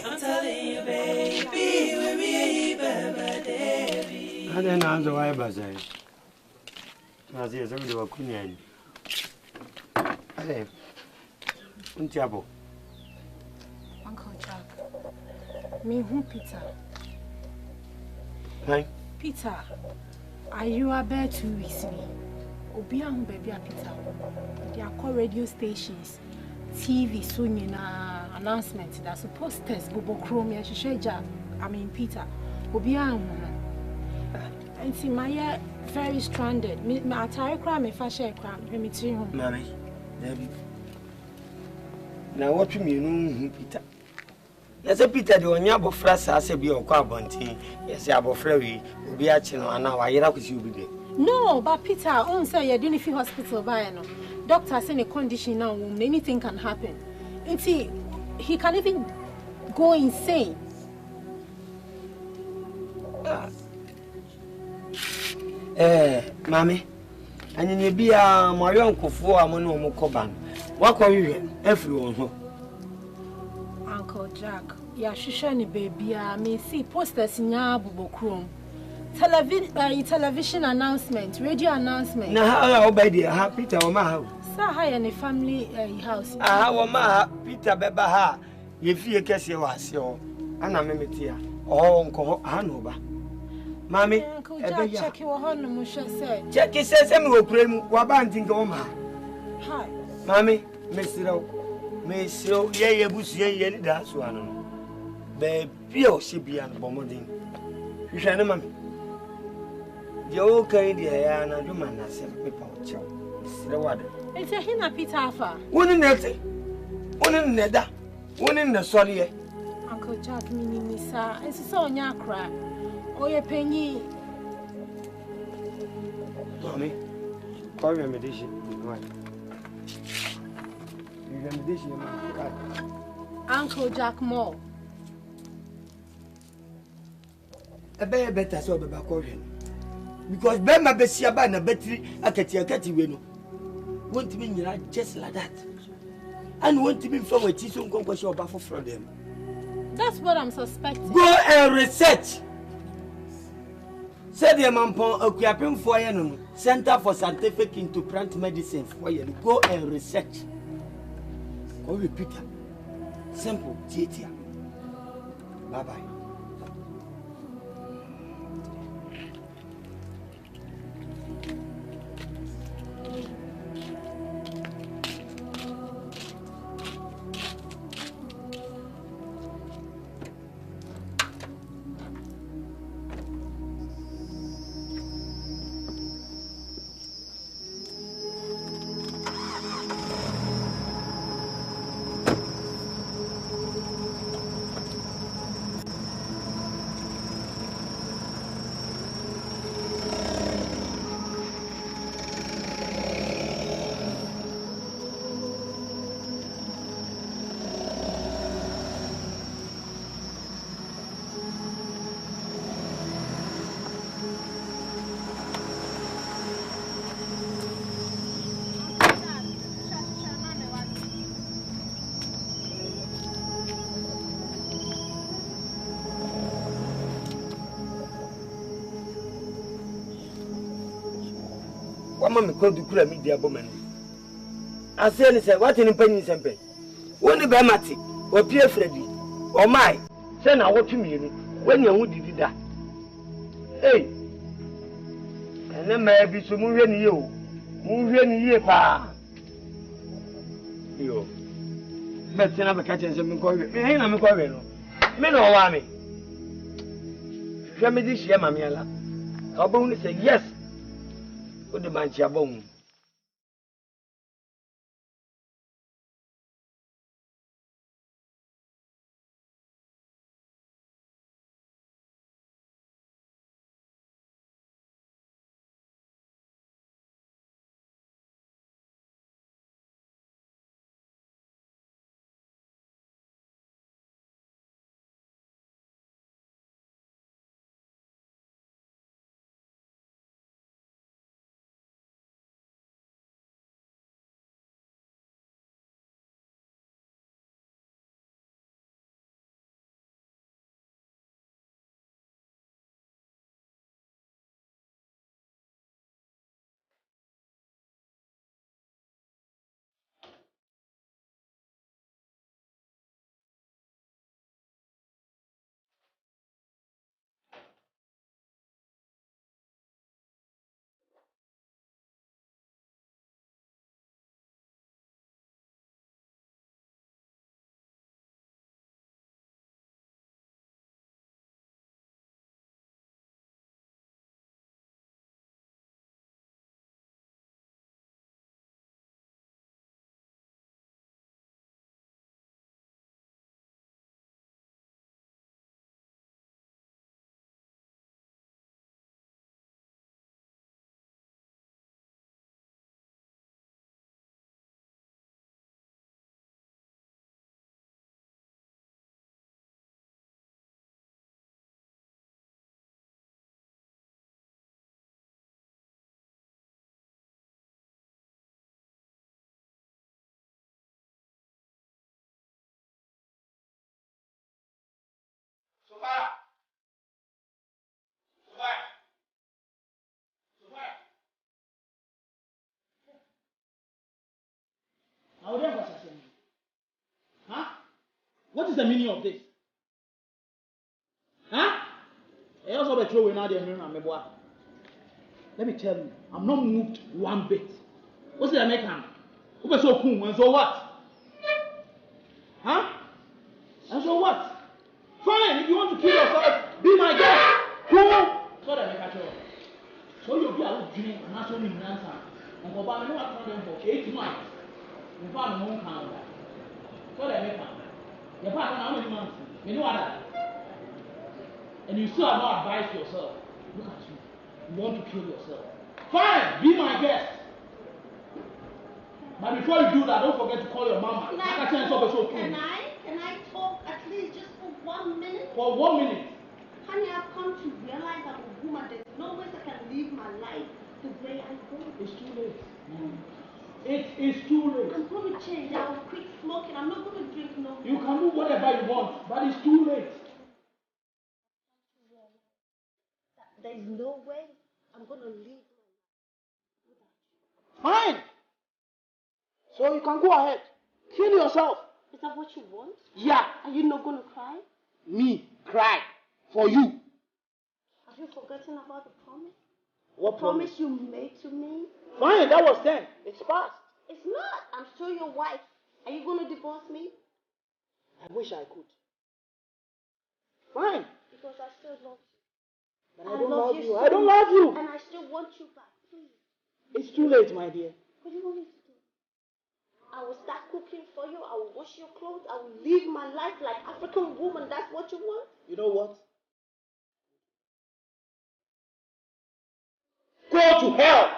I'm telling you, baby, we're really baby. I didn't answer why, Bazai. As yes, I'm the Queen. Hey, Untiabo. Uncle Jack, me who Peter. Right? Peter, are you about 2 weeks? Obi ahu baby Peter. They are called radio stations, TV, soon announcement. That's posters, Bobo Chrome, Shishaja. I mean Peter. Obi ahu. And see my very stranded. My attire crime, if I share crime, let me tell you. Mammy, Debbie. Now what you mean, Peter? Yes, Peter, the one yabo frasa as a be or carbonti. Yes, yabo free, will be at you, and now I hear with you again. No, but Peter, I say you're doing if hospital by no. Doctor say in a condition now, anything can happen. And see, he can even go insane. Mammy, and you be my uncle for a mono coban. What call you everyone? Uncle Jack, yeah, she shiny baby. I mean, see posters in your Bobo Chrome. Television announcement, radio announcement. Now, how obey dear Peter or my house? Sir, hi, and a family house. How ma Peter Bebaha, if you can see was your anonymity or Uncle Hanover. Mammy, Uncle Jack, check your home, say. Check it says, I'm going to Wabanting Goma. Hi, Mammy, Miss Ro, yea, bush, yea, that's one. Baby, she be on Bomoding. You shall know, Mammy. The old Canadian and a woman has sent me pouch. The water. it's a hina Peter. One in that, one in the one in the solid. Uncle Jack, meaning, sir, it's so on your cry. Oh, your penny. Mommy, call your medication. You can medication, Uncle Jack Moore. A better so about calling. Because Bema Bessiaba and a battery, I can't win. Want to mean just like that. And want to be from a Tison Conquest or Buffalo from them. That's what I'm suspecting. Go and research. Said the Mampon, a Quiapin for Center for Scientific into Plant Medicine for you. Go and research. Go repeat it. Simple, Tietia. Bye bye. Mamma called the Kura media woman. I said, what in penny sempe? When the Bamati, or Pierre Freddy, or my, send out what you mean when you would do that. Hey, and then maybe some moving you, pa. You, but never catching some call me. I'm calling. Men or army. Family share Mamiela. I'll only say yes. What the man chabong? What is the meaning of this? Huh? I also bet you now the boy. Let me tell you, I'm not moved one bit. What's the American? Who was so cool and so what? Huh? And so what? Fine, if you want to kill yourself, be my guest. Cool. So that make a show. So you'll be a dream and not only answer. And for about them for 8 months. You found a home counter. So that make a you found how many months? You know what? And you still have not advised yourself. Look at you. You want to kill yourself. Fine, be my guest. But before you do that, don't forget to call your mama. Can I talk at least just for 1 minute? For 1 minute. Honey, I've come to realize I'm a woman. There's no way I can live my life the way I want. It's too late. It is too late. I'm going to change. I'll quit smoking. I'm not going to drink no more. You can do whatever you want, but it's too late. There's no way I'm going to live my life. Fine. So you can go ahead. Kill yourself. Is that what you want? Yeah. Are you not going to cry? Me cry for you. Have you forgotten about the promise? What promise? You made to me? Fine, that was then. It's past. It's not. I'm still your wife. Are you going to divorce me? I wish I could. Fine. Because I still love you. But I don't love you. I don't love you. And I still want you back. Please. It's too late, my dear. What do you want me to do? I will start cooking for you. I will wash your clothes. I will live my life like African woman. That's what you want? You know what? Go to hell!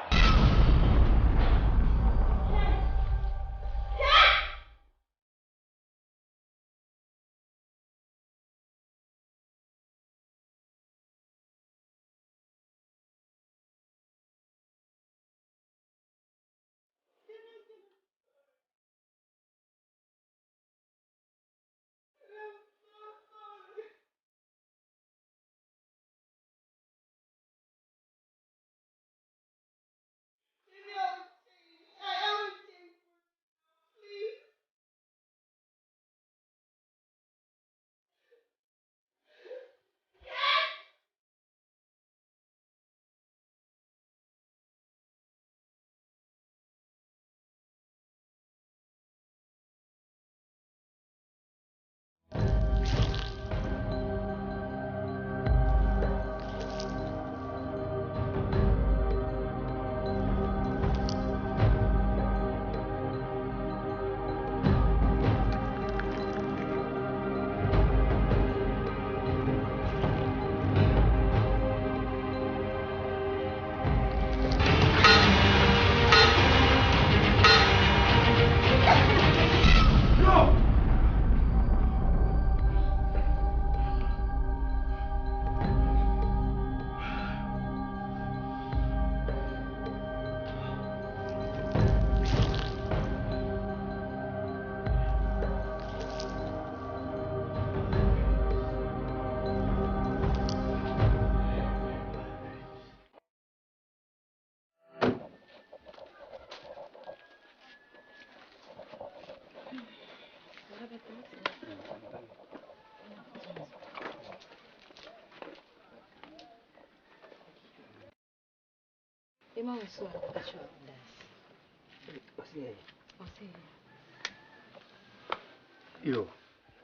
Yo,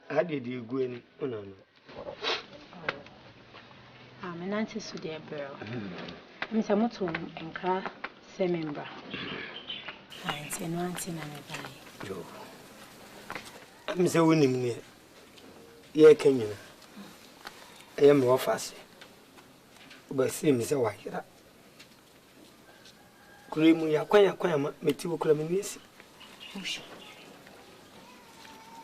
how did you go in? Oh, no. I'm an answer to their girl. Miss Amoto and car, Semembra. I say no answer, and I buy. Yo, I'm so winning me. Yeah, can you? I am more fast. But see, Miss White. Cream, ya kwanya meti wo kulaminisi.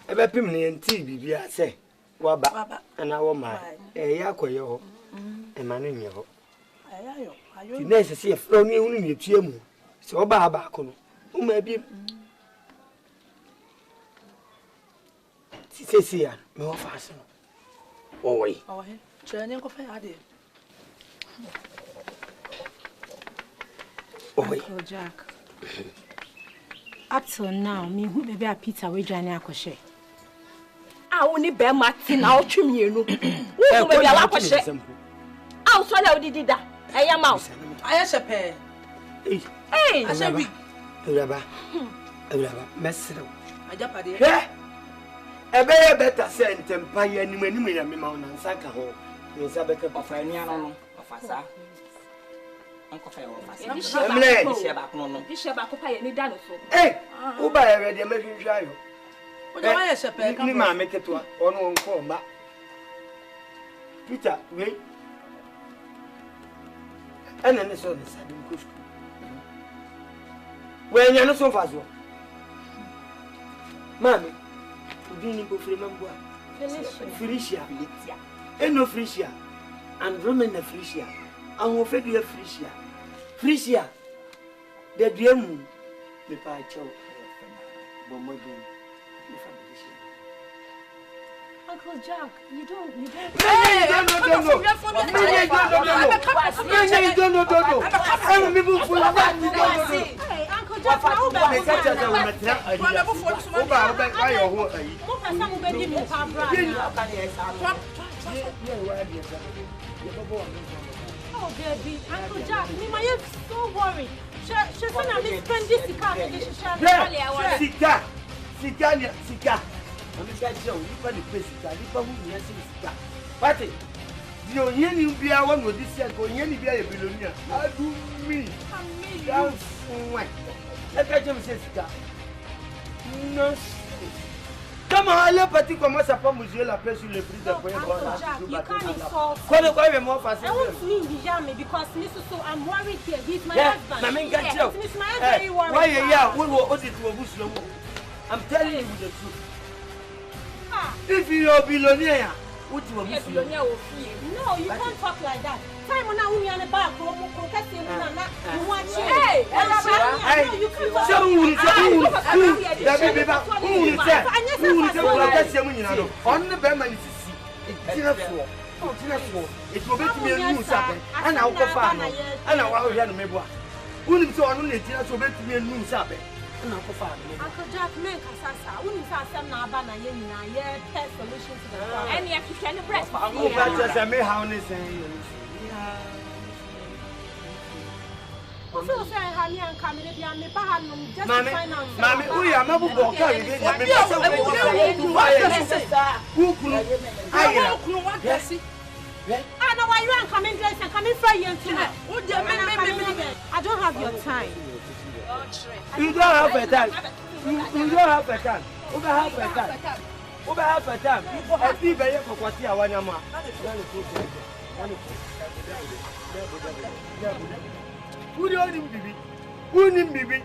Ebe pim ne nti bibia se waba ana wo ma ya koye ho e ma no nye ho ayo ti nese se fro ni ehunu ne tue mu se oba aba ko no o ma bi ti se ya me wo fa so o we he chene ko fa ya de Uncle Jack. Up till now, me who baby a pizza we join akoshe. a wo ni be mati na otwemienu wo be bia wa kwhye a wo so la odidi da eya ma wo aya shepe ashabi Ewuraba mesrew ajapade ebe better say ntempa ye animu ya me ma wo nansa ka ho nsa beka ofa enua no ofasa ankofa yo ofasa bishia ba ko no bishia ba ko pa ye ni da no so uba ye ready me hwehwa yo o de wa ye shepe ka ni ma me keto ono nko mba Peter we ana ne so ne sadi ko sku we nya no so faso mami udini bo free mambo Felicia eno Felicia and Roman na Felicia anwo fe du Felicia de duemu me pa chao bo modern Uncle Jack, you don't. No. I'm moving for Hey, Uncle Jack, oh, baby, Uncle Jack, me my so worried. She said I'm spend this car. Sika. I'm going to tell you, you people who are Sika. What is the only beer one with this year going any beer billionaire? I do me. That's why. Let me say Sika. No. Come on, let me commence à pas mesurer la paix sur le prix de points. You can't insult. Quoi de quoi more facile? I want to leave Bijame because Mr. So I'm worried here. He's my husband. It's my very worried. Why yeah, we will audit to a bush. I'm telling you the truth. If you are billionaire, what you will be billionaire will feel. No, you can't talk like that. Time on now we on the back, you watch it. Hey, you can't talk. So who will say on the Berman is it will be a new Sabbath, and I'll go far, and I'll have a member. Who is on the Tina so bet to be a new Sabbath? Uncle Jack, men Casasa, wouldn't have some Nabana Yena, pet solution to the problem. And you have to send a breast. I may have this. So say, honey, and come in and me Bahanum just Mammy, we are not going I know why you are coming dressed and coming for you tonight. I don't have your time. You don't have a time. You don't have a time. Over half a time. Over half a time. I see very for what you are one of who don't be? Who didn't be?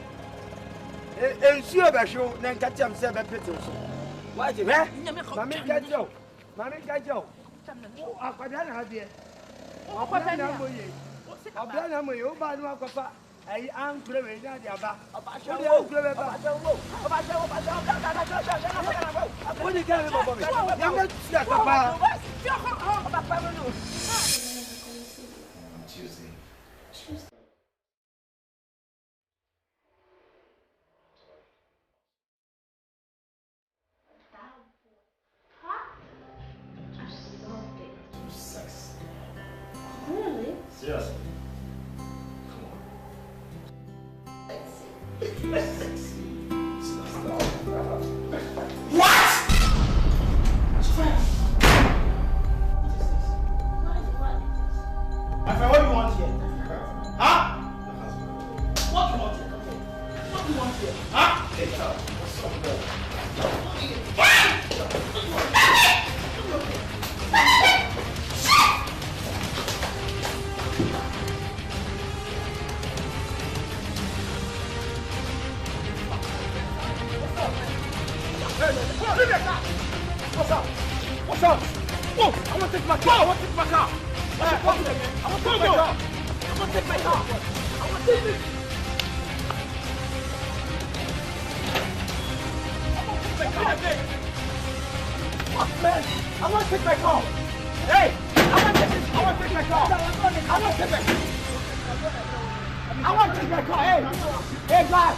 And she ever show, then catch himself a picture. What is that? Mammy got you. Mammy got you. I can't have you. I've done a way over and walk off. I am craving that you are what do you care about me? I'm not Tuesday. Really? Seriously. What? My friend, what do you want here? Huh? What do you want here? What do you want here? Huh? What's up? What's up? Whoa! I want to take my car. I want to take my car. What's the problem? I want to take my car. I want to take my car. I want to take it. Fuck, man. I want to take my car. Hey! I want to take my car. I want to take my car. I want to take my car. Hey! Hey, guys!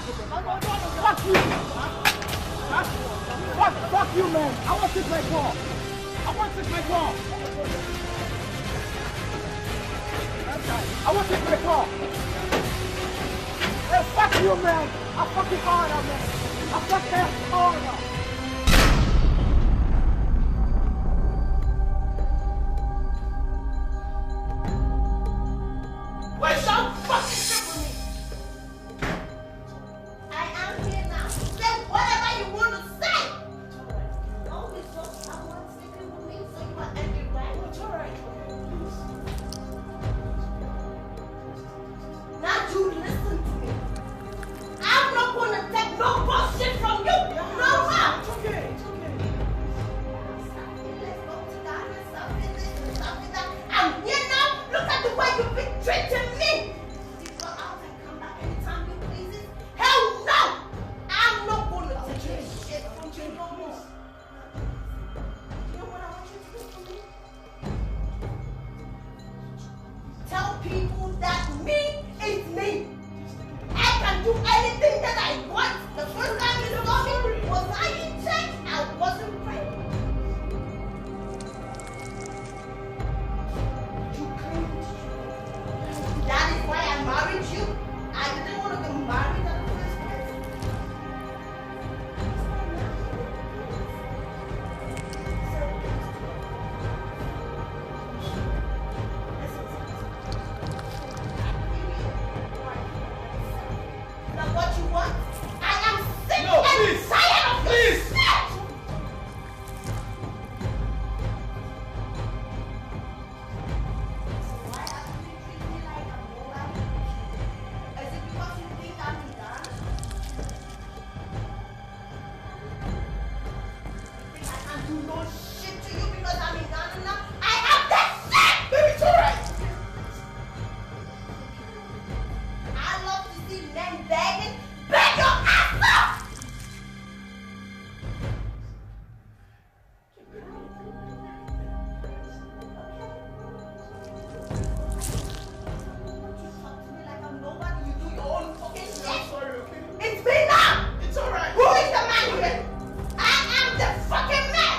Fuck you! Fuck fuck you, man. I want to take my call. I want to take my call. I want to take my call. Hey, fuck you, man. I fucking hard out, man. I fucking hard out. Wait, don't fucking shit with me. I am here now. Say whatever you want to say. Always just someone sleeping with me, so you are everywhere. It's alright. Now you listen to me. I'm not gonna take no bullshit from you. No more. It's okay. It's okay. Let's go to that and something this and something that. I'm here now. Look at the way you've been treating me. You go out and come back anytime you please it. Hell no. I'm not gonna take this shit from you no more. You know what I want you to do for me? Tell people that me is me. I can do anything that I want. The first time you saw me, was I in check? I wasn't ready. You can't. That is why I married you. I didn't want to get married at the first place. Now what you want? I am sick No, and please. tired of your Please. shit! Why are you treating me like I'm nobody? Is it because you think I'm done? You think I can do no shit to you because I'm in Ghana now? I have that shit! Baby, it's alright! I love to see men begging. Beg your ass up! It's me now! It's alright. Who is the man here? I am the fucking man!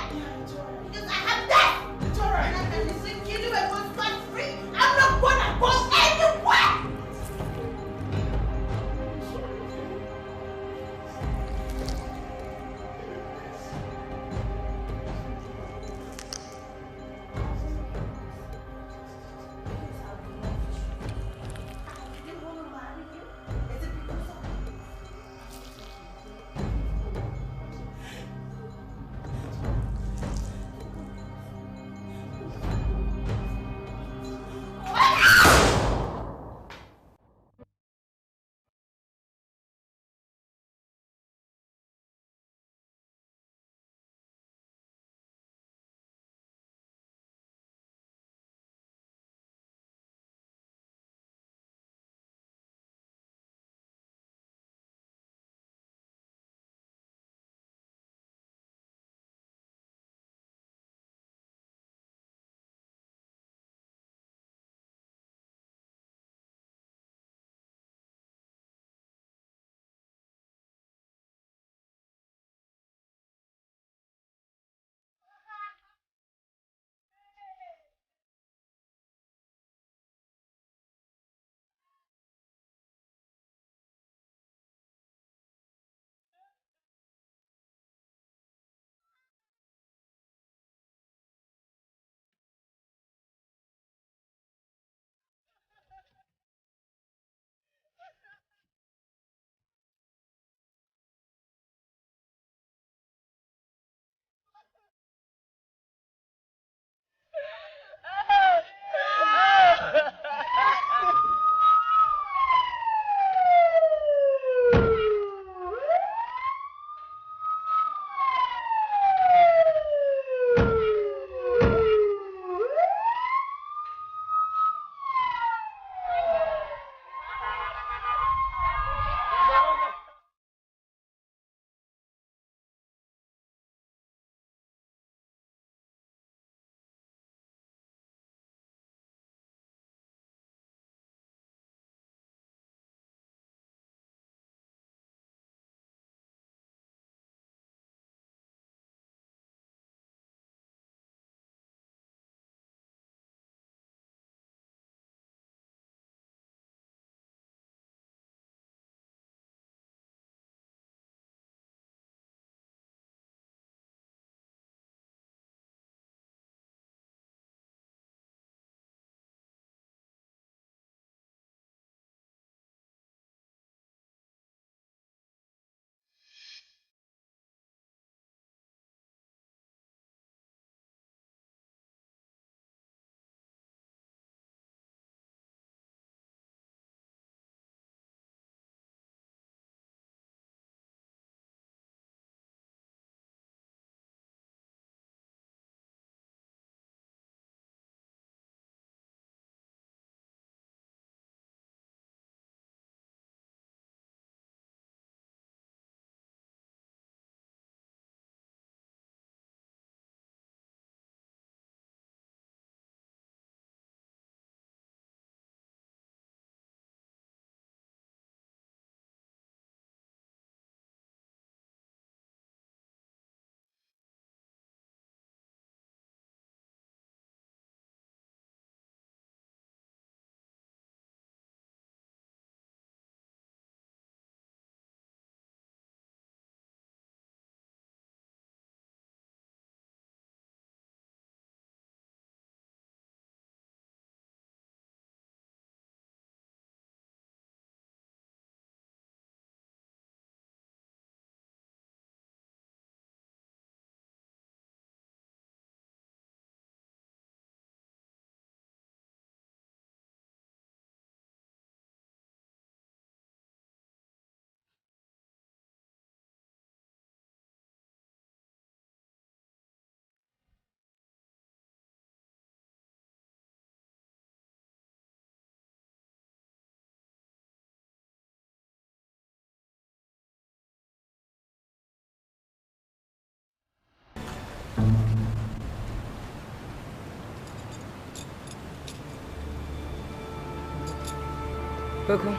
Coco.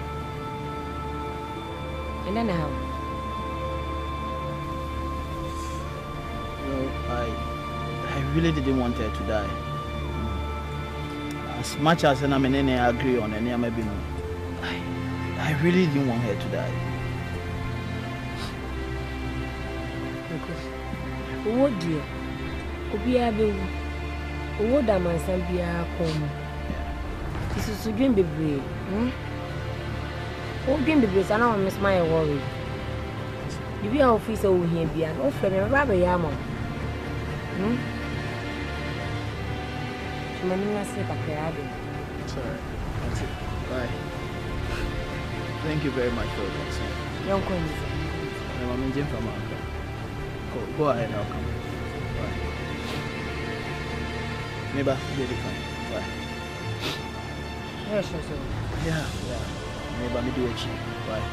And then how? Well, I really didn't want her to die. As much as I agree on any maybe I really didn't want her to die. What dear? Obiabe. What am I saying? This is a dream, baby. Oh, dream, baby. I don't miss my worry. You be our officer over here, be an old friend, rather yam. Sorry. That's it. Bye. Thank you very much for your concern. Young Queen. I'm in Jim from America. Go ahead, I'll come. Bye. Maybe you'll be fine. Bye. Yes, sir. Yeah. Maybe I'm do it. Bye.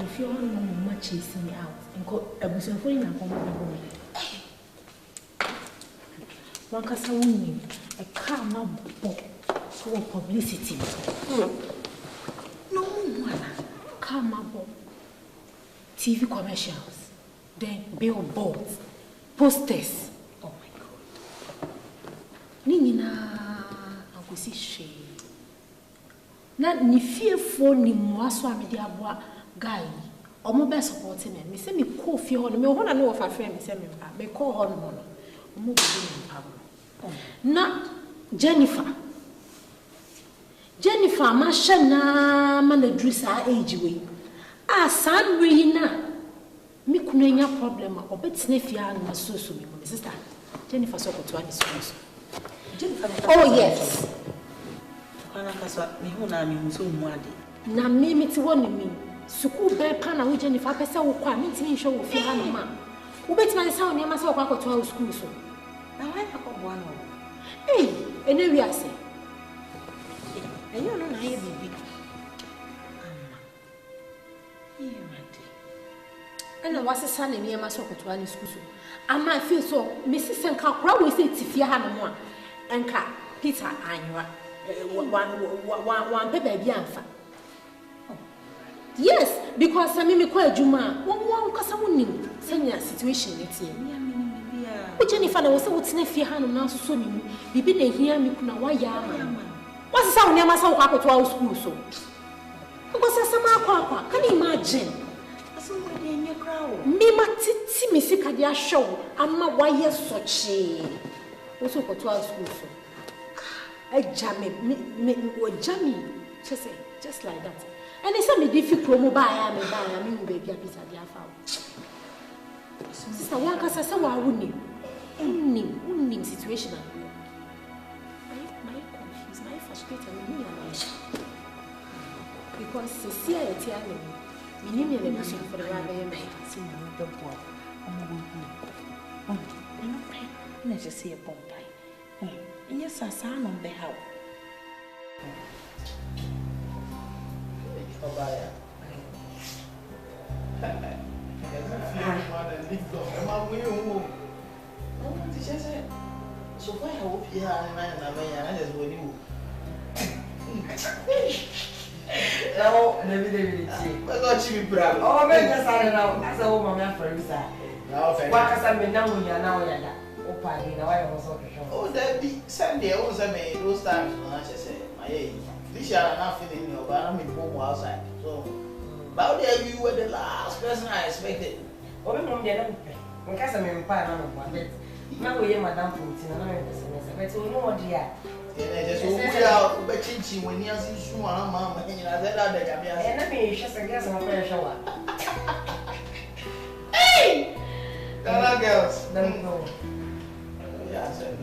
If you want to chase me out and go a business for you, one can say a car now for publicity. No one car now TV commercials, then billboards, posters. Oh my God. Nina, I will see she. Not ni fearful ni mwaso amediabwa guy. Omo be support me. Me say me call fie ho no me ho na no fa frɛ me say me pa. Me call ho no no. Omo be me pa. Na Jennifer ma hye na ma na duru sa age we. Ah sad we na. Me kunu anya problem a obetena fie anu na so me sister. Jennifer so ko to ani so. Jennifer. Oh yes. Ana kaswa me hu na me hu so mu ade. Na me meti woni me. Suku be pa na wo Jennifer pese wo kwa me ntimi hwe wo fie ha no ma. Wo betima se sa wo niam se wo kwa akoto ha school so. Na why na ko boa no? Eh, ene wi ase. Enyo no na ye bibi. Amma. Ye mate. Ana wasesa na niam se akoto ha ni school so. Ama feel so me sisen ka kura wo se tifie ha no mo a. Enka Peter Anwa. One baby bianfa. Yes, because I mean, quite Juma, one Casamunim, senior situation. Jennifer was so sniffy hand now so soon. You been here, me kuna wayama. What's the sound near my son to our school so? What's a summer papa? Can you imagine? In your crowd. Me, my titty, Missy Cadia show. I'm not wire such a. Also for 12 school so. A jammy, me, jammy, just like that. And it's a difficult promo by I mean, baby, a piece of your found. Sister, one can say, I wouldn't situation. My confused, my frustrated, because society, I mean, you never for the rabbi, the boy. Let's just see a bomb pie. Yes, I saw on the house. So why I hope you have a man and I just want you. Oh, never did it. I got you, brother. Oh, man, just I don't know. That's a woman for you, sir. Now, why can I be now when you're now? Oh, that be Sunday. I was those times when I say, my age. This year I'm not feeling you, but I'm in home outside. So, about there you were the last person I expected. Oh, we don't get them. When Casa may reply, I'm not it. Now we are Madame Putin, and I'm but you know what, dear. And I just went out, but Chinchy when you see Swan, Mamma, and I said, and I mean, just a guess on a shower. Hey! Ghana girls. Don't know. Yeah, I said it.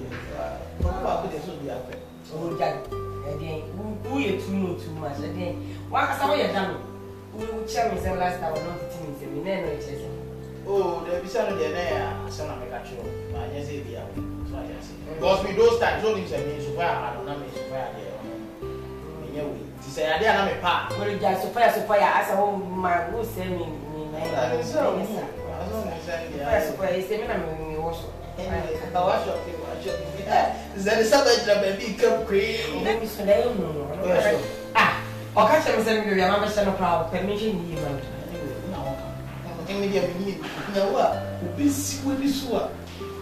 What about this? What do you have? Oh, Jack. Again, who you too much? Again, why can't you done? Who tell me some last time not to me? Say me no chase. Oh, the visa no there. Son of a catch you. I just say be out. So I just say. Because with those times, only say me so far. I don't know me so far there. Anyway, to say I didn't have a part. Well, just so far. As a home man, who say me? I so. There is somebody that may become cream. Let me say, ah, or catch them saying you are not a proud permission. Immediately, now what? Be sick with this one.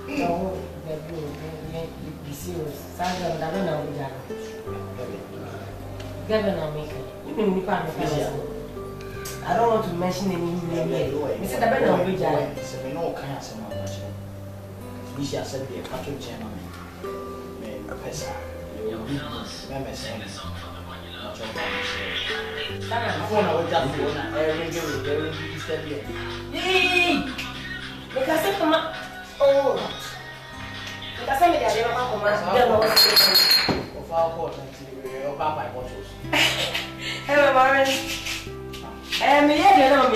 No, be serious. Sergeant, I don't know. Governor, make it. I don't want to mention any name here. Mr. Dabena, we are. So we know kind of someone. We shall send the patrol chairman. Professor, you will be members. Phone our job for every day. Yay! Because I come up. Oh, because I made a little of our court and Papa bottles. Hello, Warren. Yeah, me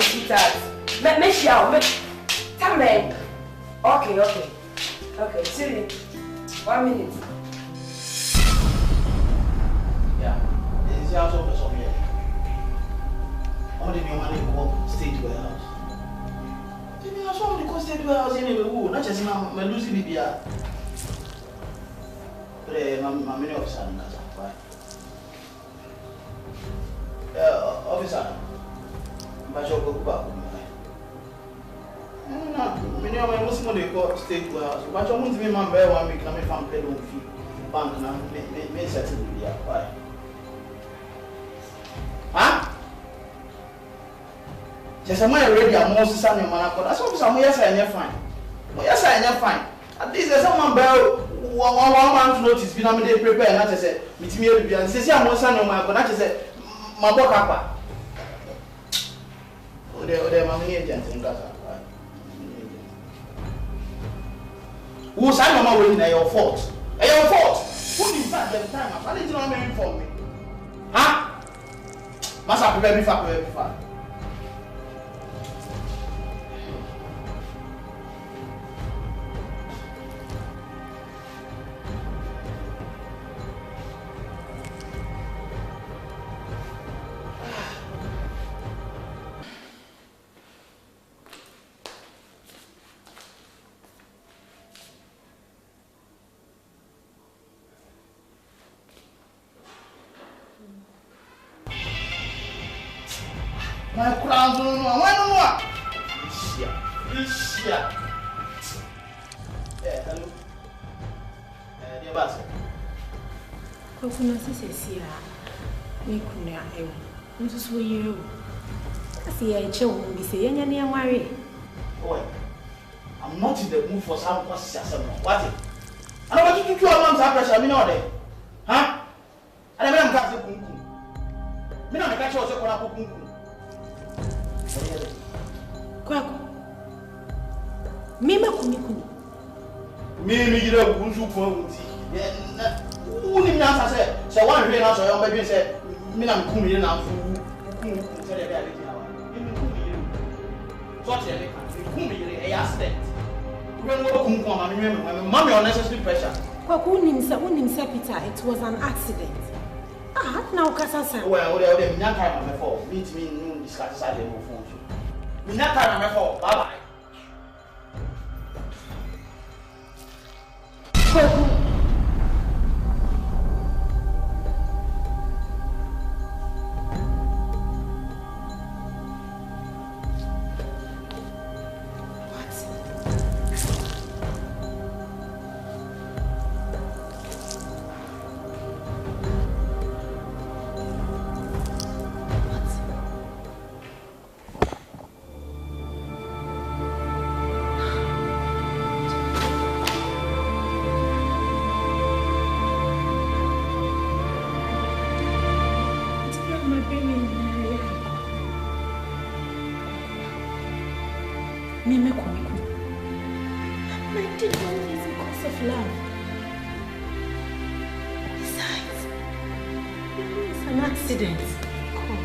sweetheart. Make sure. Tell me. Okay. Okay, see 1 minute. Yeah, it's also for some years. How did your money go stay to a house? Did you also want to stay to a house anyway? Not just my Lucy Libya. But my many officer in Casa. Officer, but you'll go back with me. Many of my Muslim they go stay to house. But I want to be my bear 1 week. Let me find pay loan fee. Bank now, may settle with you. Why? Huh? Just am I ready? I'm also standing on my phone. That's what I'm yes, I am fine. Yes, I am fine. At least there's someone bear 1 month notice. Be not prepare. Not just say, meet me every day. Say, I'm also standing on my phone. Not just say, my book up. Oh, they're my agent in Gaza. Who signed my wedding? Your fault. Your fault. Who did that the time? I didn't know me inform me. Huh? Must have prepared me for. My crown, no, why no more? Lucia. Hello. Dear Bassett. Kokuna sisi me kuna ewo. Nso so yewu. Asi ya eche wo bi se yenya ne anware. Oh, I'm not in the mood for some conversation. What it? I want you to do a man's pressure, me know there. Huh? I never am catch kunku. Me no catch you say kona kunku. Kwako. Mima kunikuni. Mimi gira kunsu kwa wuti. Uni mnasa se one hwe na so yo mba bi se me na mkum yire na fu kunku se de be ale kina wa. Mimi mkum yire. So te le kan. Mkum yire e accident. When we kunku ma me me unnecessary pressure. Kwako unimsa Peter, it was an accident. Ah, now kasasa. Well, we nya time am for. Meet me no discuss side the phone. We nya time am for. Bye bye. Kwako. accident. God.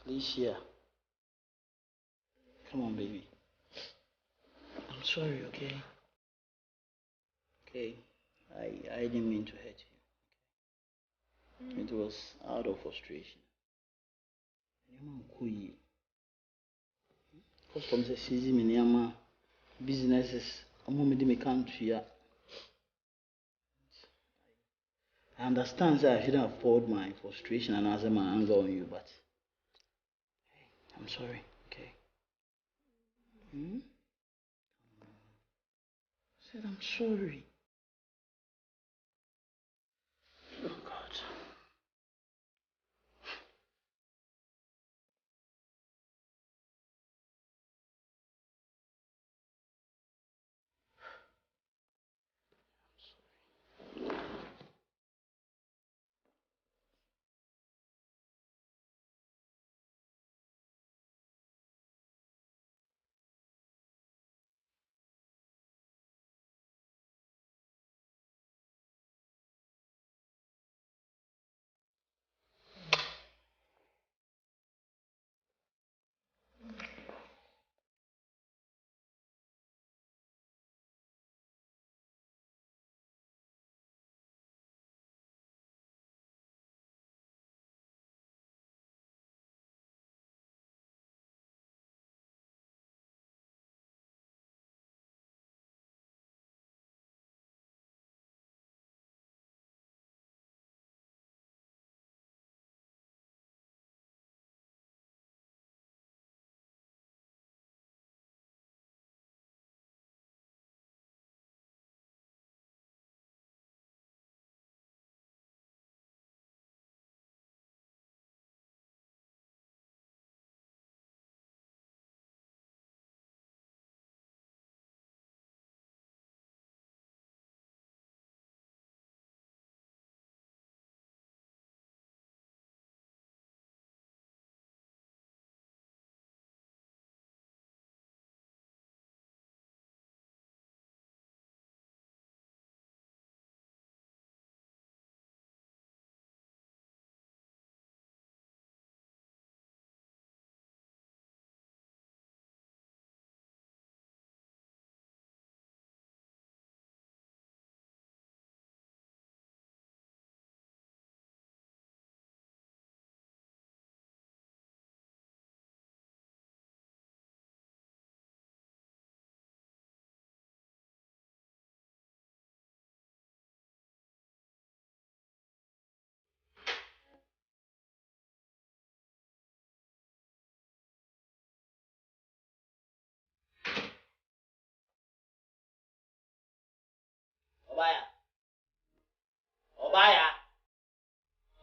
Felicia. Come on, baby. I'm sorry, okay? Okay. I didn't mean to hurt you. It was out of frustration. Customs are seizing me, businesses. I'm going to make country. I understand that I shouldn't have poured my frustration and answer my anger on you, but I'm sorry, okay? I said I'm sorry. Oh, God.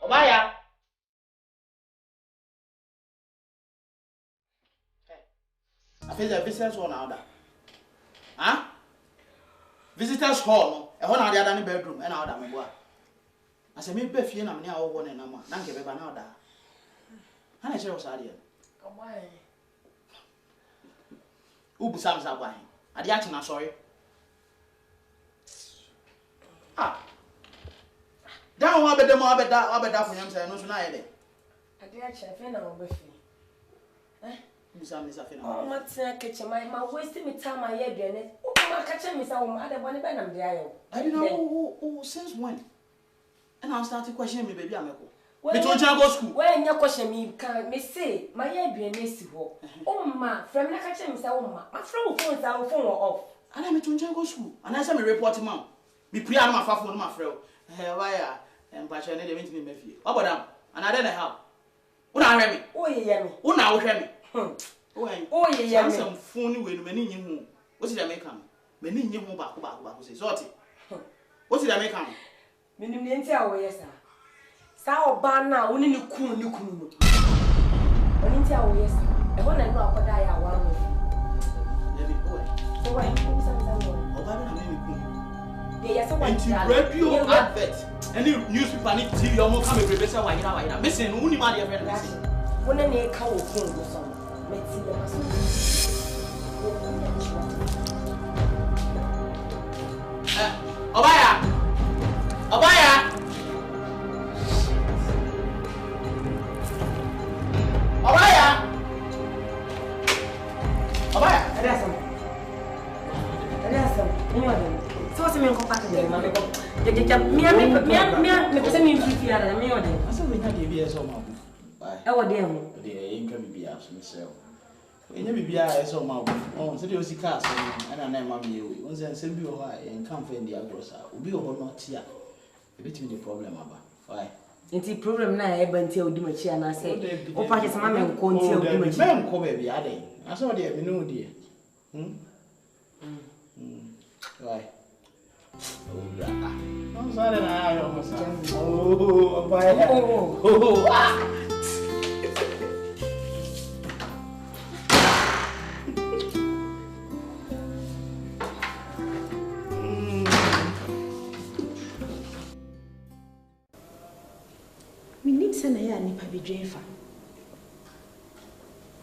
Obaya. I feel the visitors hall now. Huh? Visitors hall. No, I want to the bedroom and out of my boy. I say me be fie na me a wo wo na ma na nke be ba na oda. Ha na chere wo sa de. Why? Ubu sam sa gwan. Ade a chena sorry. Ah. Down wa be dem wa be da for yam say no so na ye de. Ade a chena fe na wo be fi. Ubu sam ni sa fe na. Oh, ma tia kitchen my waste me time I hear de. O ma ka che me say wo ade bone be na me de ayo. I don't know since when. And I started questioning me baby ameko. Me to go school. When you question me can me say my head be na si ho. O ma from na ka che me say o ma. Ma from phone say o phone off. And I me to go school. And I say me report him out. Me pre am my phone my friend. Why ya? And pa che ne de me fie. What about am? And I don't how. Una hwe me. O ye me. Una wo hwe me. O ye me. Some phone we no me ni hu. What did I make am? Me ni nyi hu ba ko say. So what did I make am? Minim ne nti a wo yes sa oba na woni ne kunu no oni nti a wo yes e ho na no akoda ya wa no David boy so why you say no oba na me kunu de yes so why radio advert any newspaper any TV omo come e prepare say wa yira me say no uni ma de friend me say wona ne ka wo phone no so me ti de ma so Obaya Obaya! So what's me on compact with my make up? Me pese me free ara me ode. Asa we nya de bia so ma bu. E wode ho. De e nka bibia so me sel. We nya bibia e so ma bu. Oh, se de osika so ana na ma me we. Won se nsem bi ho a en kan fa ndi agrosa. Obi ho no tia. E betimi the problem aba. Why? Nti problem na e ba nti odi machi ana se. O pa ke sama me nko nti odi machi. Me nko ba bia dey. Asa de me no dey. Why? Oh, I'm sorry, I almost. Oh, bye. Oh, ah. Me need send a nipa bi dwefa.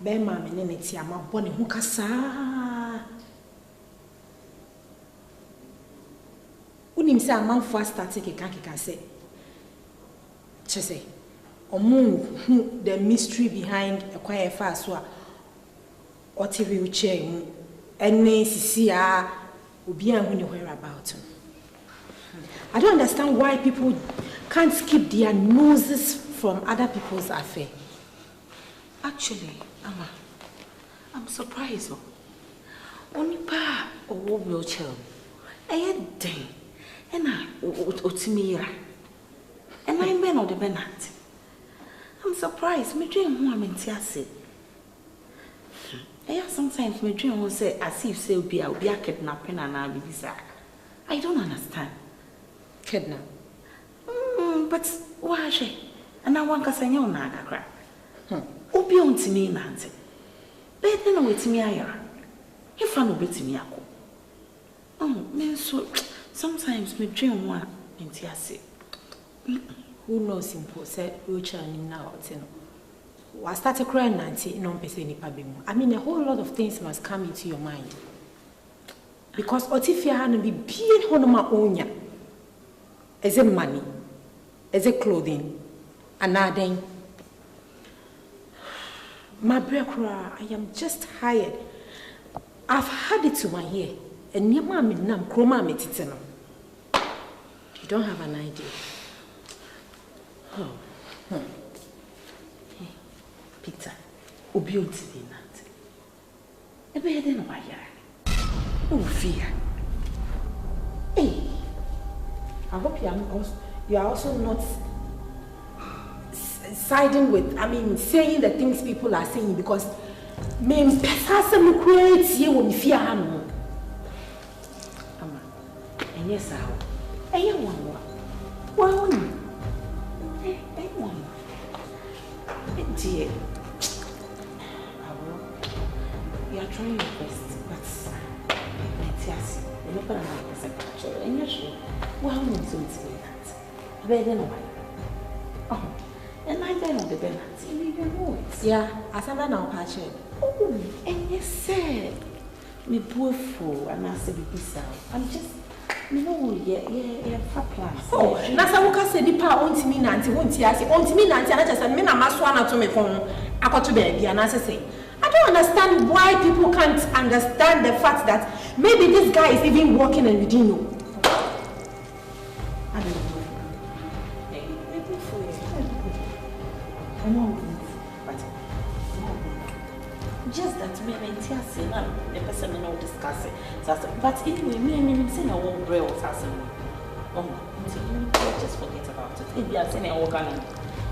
Be ma me ne ti ama bɔ ne ho kasa. Unim say amanfo start keka say. Chese. Omo the mystery behind a quiet fast so or wheelchair mu ene sisi a obi an hu ne whereabout. I don't understand why people can't keep their noses from other people's affairs. Actually, Ama, I'm surprised. Only pa or wheelchair. Day. And Otimira. And I men of the Benat. I'm surprised. My dream who I'm in Tiasi. Sometimes my dream will say, as if say be a kidnapping and I'll be bizarre. I don't understand. Kidnap. But why she? And I want to say no naga crap. Obi on to me, Nancy. Better than with me, I if I know better me, oh, man, so sometimes my dream one in Tiasi. Who knows him? Said wheelchair now. I started crying, Nancy, no person. I mean, a whole lot of things must come into your mind. Because Otifia had be being honoma onya. Is it money? Is it clothing? Another. My brother, I am just tired. I've had it to my ear. And near mammy nam chroma metitano. You don't have an idea. Oh. Hey, Peter, Obio TV Nat. A better than my yard. Oh, fear. Hey, I hope you are also not siding with, saying the things people are saying because me pesa me create here when fear Ama, and yes, I one. Well, one. Dear, you are trying your best, but yes, you're not going to make a secretary, and you're sure. Well, I'm not going to do that. I better know why. Oh, and I don't know the Bernard. You even know it. Yeah, as I'm now patching. Oh, and you said, me beautiful, and I said, I'm just, you know, yeah, for plans. Oh, Nasa Wuka said, the power on to me, Nancy, won't you? On to me, Nancy, and I just said, Mina Maswana to me phone. I got to bed, and I say, I don't understand why people can't understand the fact that maybe this guy is even working and we didn't know. I don't know. Maybe for you. I know, but just that me and Tia say now the person may not discuss it. But anyway, me and him say no one braille was asking. Oh, so you just forget about it. Maybe I'm saying I walk on.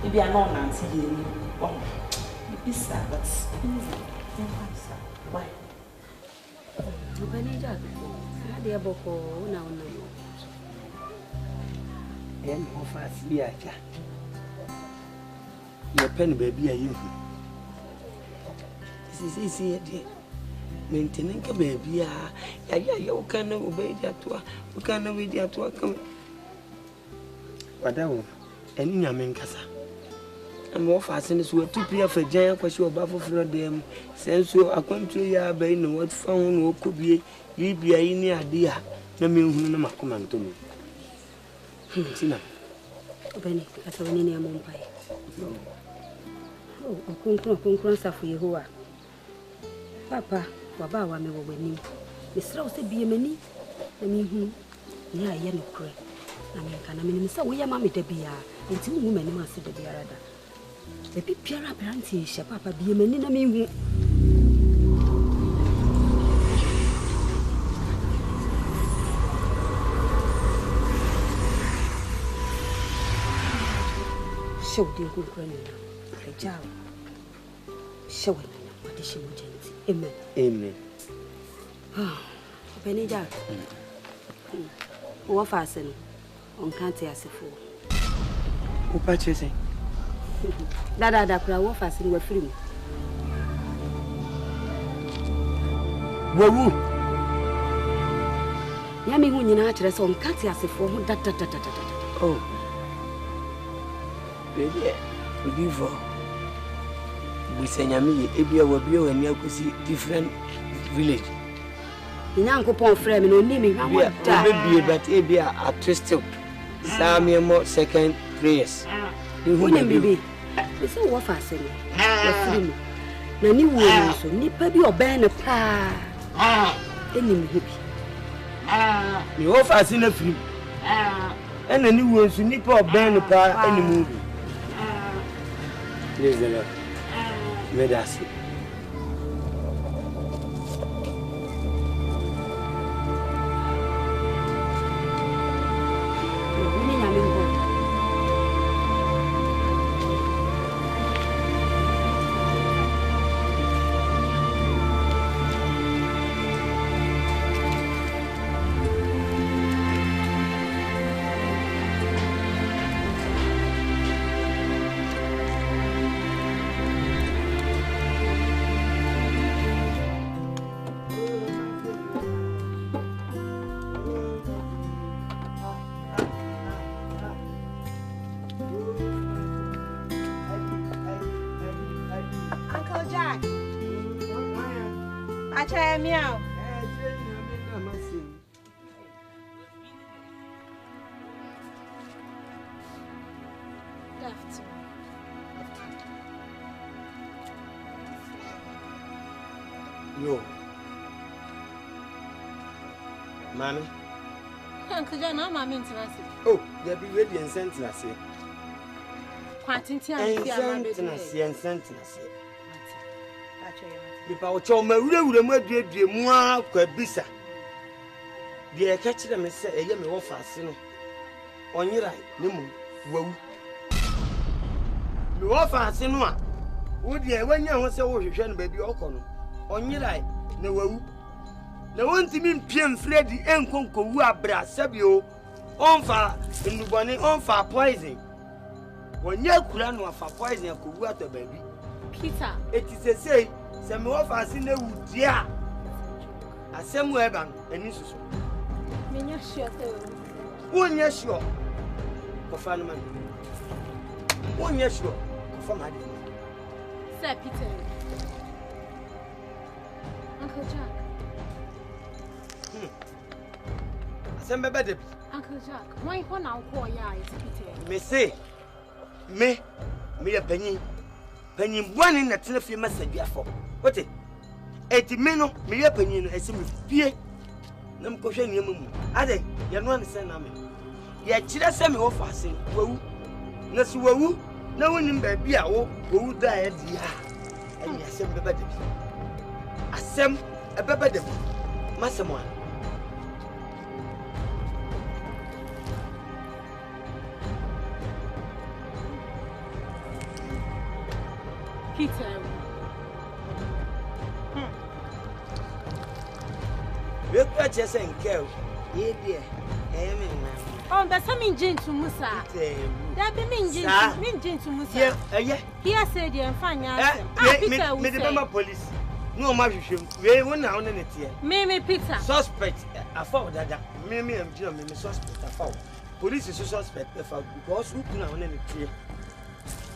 Maybe I'm not Nancy here. Oh, maybe sad, but why? Benija, they are boko now. And offer Siacha. Your pen baby, are you? This is easy, dear. Maintaining a baby, you can obey that to you can obey that to come. Whatever, and in your main casa. I'm more fastened as well to play for giant question about for them. Since you are going to your bay, no what found or could be Libya in the idea. No mean who no command to me. Tina. Benny, that's a winning a moon pie. Oh, Kunkun for you. Papa, Wabawa me winning. Miss Rose be a many. I mean, yeah, yellow cray. I mean, so we are mammy to be and 2 women must sit the other. The big Pierre Branty, Papa be a man in a mean. Show the good granny, a job. Show it, what is she would Amen. Amen. Oh, Benija. What fasten on can't as a fool. Who purchasing? That crowd fasten were free. Woo! Yammy when you know to on can't as a fool. Oh, baby, before. We say, Yami, Abia will be and you could see different village. In Uncle Pon Frame, no name, I would be but Abia are twisted. Some more second prayers. You wouldn't be. It's a what fasten. Nanny woman, so nipper be or ban a pa. Enemy hippie. You offer us in a film. And a new one to nip or ban a pa any movie. Praise the Lord. Let us see. Meow. Yo, Mammy. Uncle John, I'm interested. Oh, they'll be ready and sent to us here. Quantity and sent People told me, we were dear moi, Quebisa. Dear catch them and say, a young offer, on your right, no more. You offer, Senua. Would you when you was so you baby O'Connor? On your right, no woo. The one to mean PM Freddy and Conco, who are brass, Sabio, on fire, in the bonnet, on fire poison. When you could run for poison, could water, baby. Peter, it is a say. Some of us in the wood, yeah. As some weapon, and this is. Minya sure. One, yes, sure. Kofan man. One year sure. Kofan had it. Sir Peter. Uncle Jack. Assemble better. Uncle Jack, why now call ya Peter? Me say, me a penny one in the telephone message for. What it? 80 men, me a penny, and I see me fear. No question you. Are they? You don't understand me. Yet, she does send me off. I say, woo, Nasu, no one in baby, who died. And you assemble better. Assemble a better. Massaman. Peter. You catch us and kill. Ye dear. Oh, that's something to Musa. That be mean to Musa. Yeah. Here said you and find me the police. No matter we won't now in it here. Me Peter. Suspect. I found that me and Jim, me suspect. I found. Police is a suspect because who can now in it here.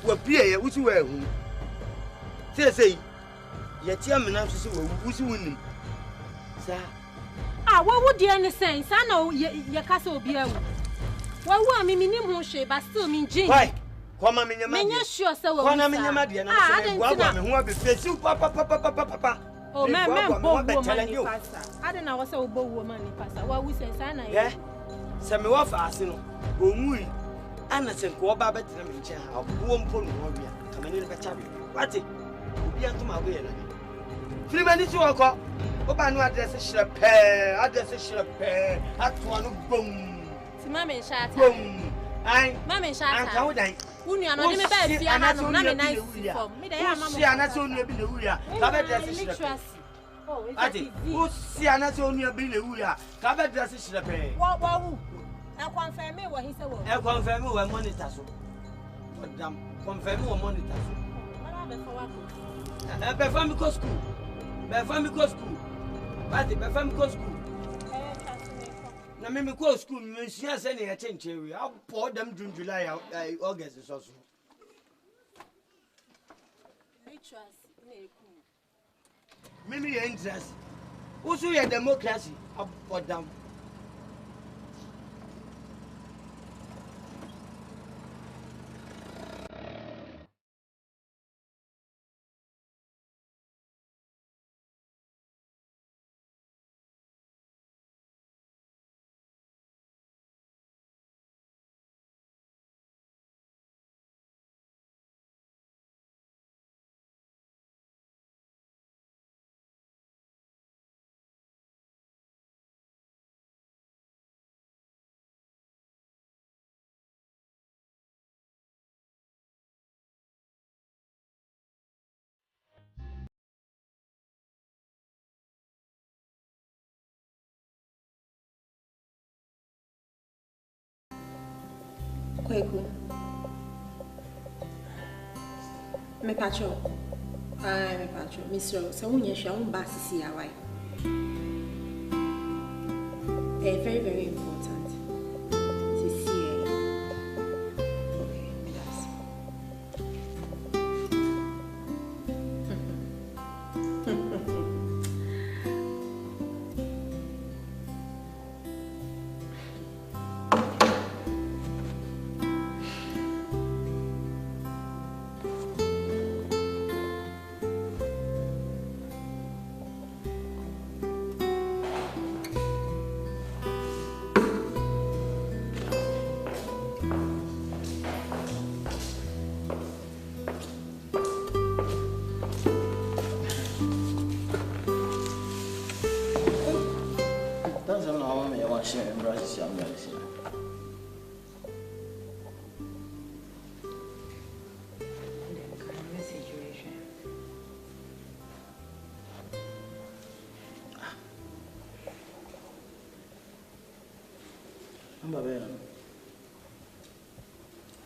Well, Pierre, which you were. Say, yet you am to see who's winning. Sir. What would you say? I know your castle be a. What would me minimum shape, but still mean Jane? Why? Come on, Minya, sure, so what I'm in your mother, and I don't want to face you, Papa. Oh, man, I don't know what's so bold woman in Passa. What we say, Sana, yeah? Some of us, you know, we Anderson, go back to them in chair, won't pull warrior, coming in the chariot. What it? Be unto my way. 3 minutes walk up. Open address is repair, at one boom. Mammy shot boom. I, Mammy shot, how would I? Who are not in the bed, and that's only nice for me. They are not only a bit. Cover dress is oh, who see not only a bit. Cover dress is repair. What? I confirm me what he said. I confirm what monitor. Madame, confirm what monitor. Befamico school. Befamico school. What the Befamico school? Namimico school, Monsieur sending a change. I'll pour them June, July, August is also. Mimi interest. Also, your democracy, I'll put down. Kweku. Me pacho. Me pacho. Mr. So when you show back to see why. Very, very important. To see. Okay, that's.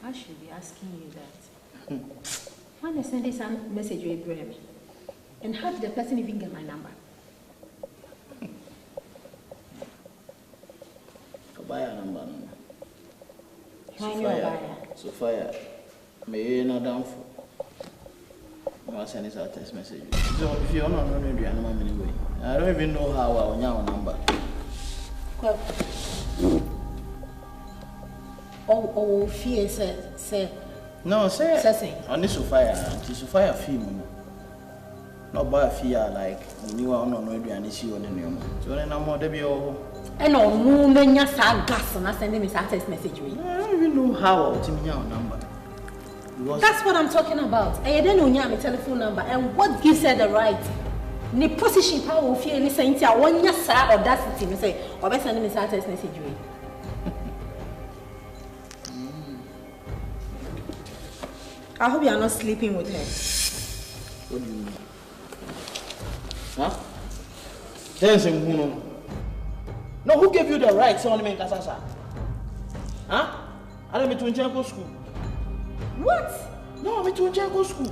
I should be asking you that. When I send this message to Ibrahim, and how did the person even get my number? Buy a number. When So fire. May not down for. I send this a text message. So if you're not running the animal anyway, I don't even know how I'll know number. Oh, fear say. No, say. On this fire, it's a fire film. Not by fear like you are not know the issue on the name. So then I'm more debut. And no movement, yes, I gas and I send him a text message. I don't even know how I'll tell me your number. That's what I'm talking about. I don't know my telephone number and what gives her the right. The position power of fear and saying, I want your side audacity to say, or better send me a text message. I hope you are not sleeping with her. What do you mean? Huh? Dancing who? No, who gave you the right to make Kasasa? Huh? I don't mean to go school. What? No, I'm to go school.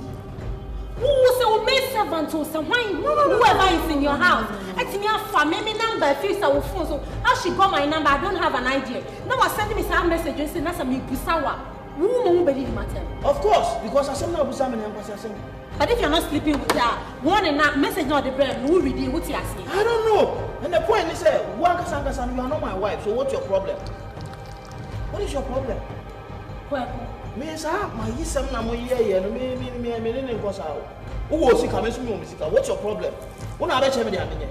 Who was a maid servant or someone? Whoever is in your house. It's me a family number, face our phone. So how she got my number, I don't have an idea. Now I send me some message and say, Nasa mi Busawa. Of course, because I said no Busam and but if you're not sleeping with her, one and that message not the brain, who read it, what you asking? I don't know. And the point is that one Kasangasan, you are not my wife, so what's your problem? What is your problem? Me, sir, my Yisam Namoye, and me, was out. Who was he coming to me? What's your problem? What are they telling me?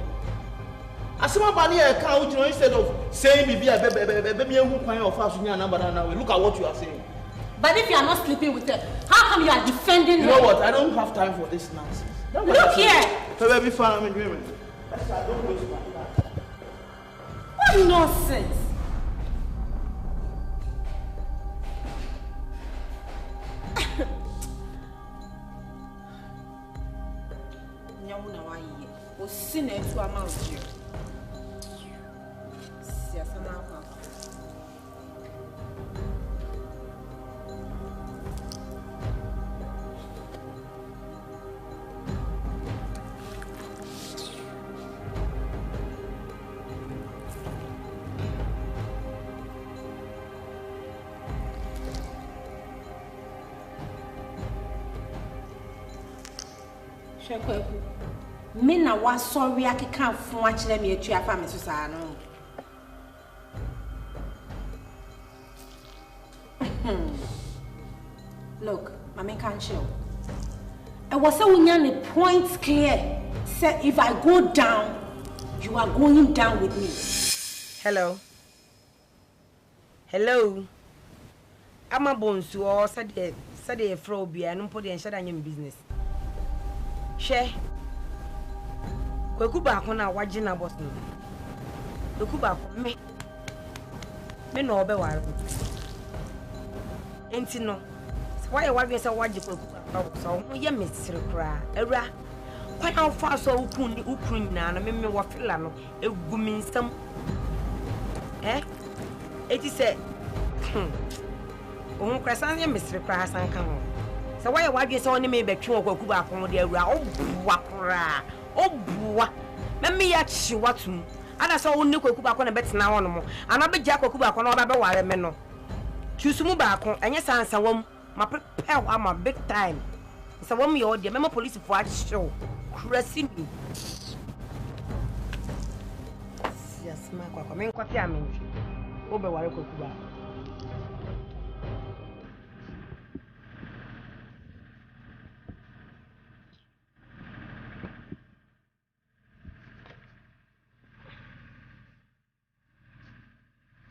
I saw my money account instead of saying, be a baby who kind of fast number now. Look at what you are saying. But if you are not sleeping with her, how come you are defending her? You know what? I don't have time for this nonsense. Look here! Baby, fine, I'm in agreement. Don't waste my time. What nonsense! Me na wa sorry akeka fun akire me atu afa me so saa no. Look, mama can chill. I was saying the points clear. Say if I go down, you are going down with me. Hello. Hello. I'm a bonsu or said a frobia and put the insurance business. Share. Kweku ba na wagina boss no. Kweku ba me. Me no obe ware. Enti no. Why wadwe say wagi kweku ba so no ye mesire kra. Awura. Kwan afa so ukun na na me wafila no egu mi nsam. Eti say ohun krasan ye mesire kra hasan kan ho. So why wadwe say oni me betwe kweku ba ko de awura obuwa kra. Obuwa me ya chi watum ana so wonni kwaku ba ko na betena wono mo ana be gya kwaku ba ko na oba be ware me no tusumu ba ko enye sansa wam ma prepare ama big time so wam ye ode me police fo a show krasi mi yes ma kwa me nkwati amenji obe ware kwaku ba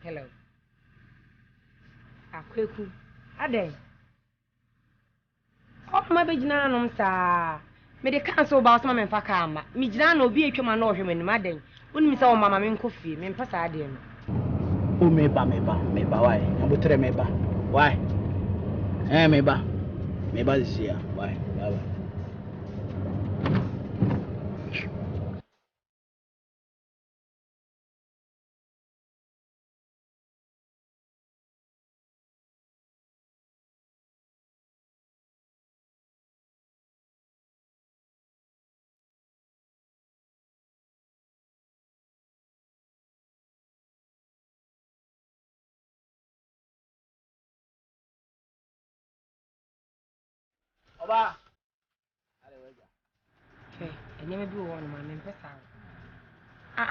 Hello. Akweku. Ade. Oh, my bejina no msa. Me de cancel ba so ma me fa ka ama. Me jina na obi atwa na ohwe mani maden. Woni mi se o mama me nkofie, me mpa sa ade no. O me ba why? Abutre me ba. Why? Me ba. Me ba this year. Why? Bye. Oba. Ɛnyɛ me bi wɔ no ma me mpɛ saa.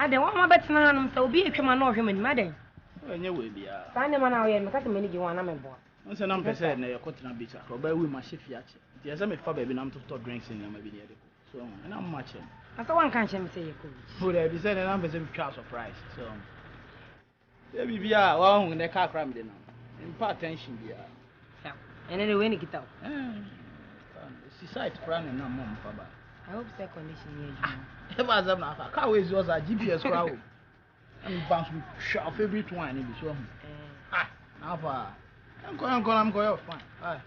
Ade wɔn ma bɛtena hanom sɛ obi etwema na ɔhwɛ m'anim adan. Ɛnyɛ we bia. Saa ne ma na ɔyɛ me ka sɛ m'ani gye wɔn na me boa. Nse na mpɛ sɛ na yɛ kɔtena beach akɔ ba wi ma hye fi akyɛ. Nti ɛsɛ me fa baabi na mtotɔ drinks ne ma bi ne yɛde kɔ. So na mma kyɛ. Asa wɔn kan kyɛ me sɛ yɛ kɔ. Ho da bi sɛ na mpɛ sɛ me twa surprise. So ya bi bia wa hu ne ka kra me de na. Mpa attention bia. Ɛne de we ne kita. Si site kra ne na mom fa ba. I hope say condition here. Eba azam na aka. Ka we zi oza GPS kra wo. I'm bound to show favorite wine in this one. Now for I'm going fine. Aye.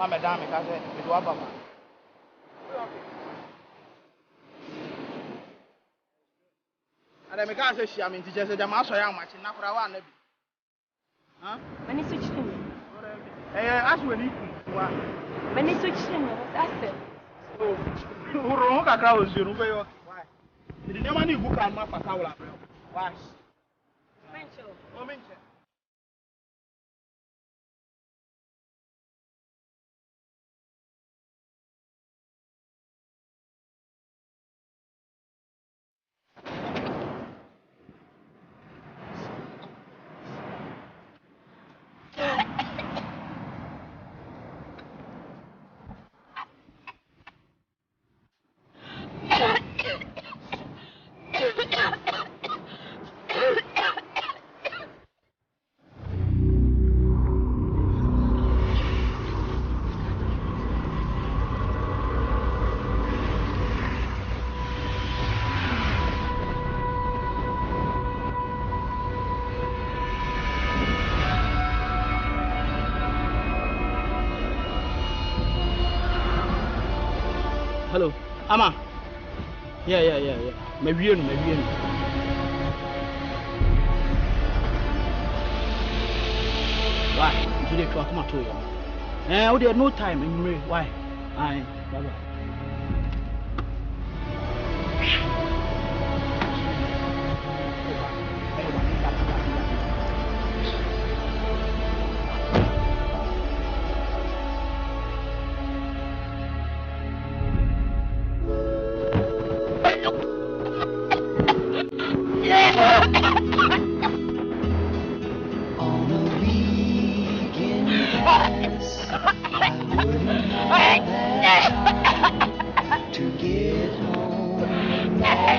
Madame, because it was Obama. And I can't say she, I mean, teacher said, I'm also young much in Nakura. Huh? When he switched to me. As when you when he switched to me, that's it. Oh, Roka was your way. Why? Did you money book on my Pacaula? Why? Mental. Oh, mental. Hello, Ama. Yeah. Maybe. Why? Today, come to you. We have no time anyway. Why? Aye. Bye. To get home.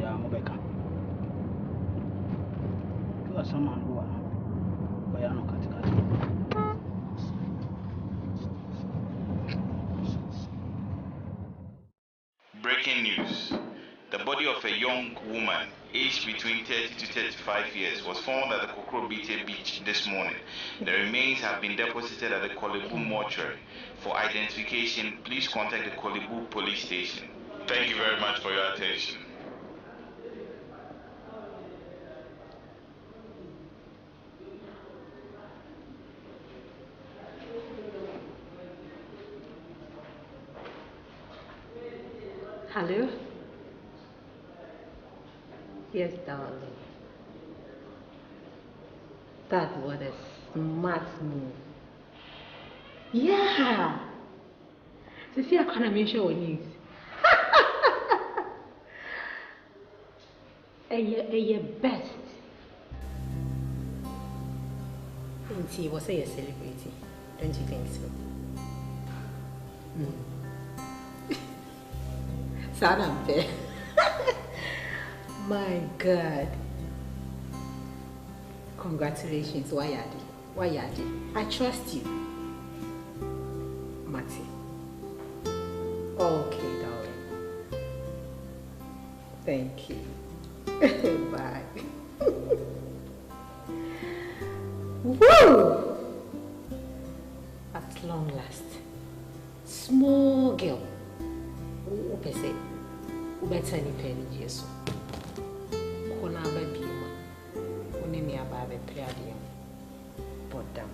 biara mobɛka to asɛm ango a ɔyɛ ano katekate Breaking news. The body of a young woman aged between 30 to 35 years was found at the Kokrobite beach this morning. The remains have been deposited at the Kolebu mortuary. For identification, please contact the Kolebu police station. Thank you very much for your attention. Hello? Yes, darling. That was a smart move. Yeah! See, I can't make sure what needs. A best. And he was a celebrity. Don't you think so? Sound unfair. My God. Congratulations, Wayadi. Wayadi. I trust you. Mati. Okay, darling. Thank you. Bye. Woo! At long last. Small girl. Ope say, ubeta ni penny Jesu. Kona baby ma. One ni ababe preadi. Bodam.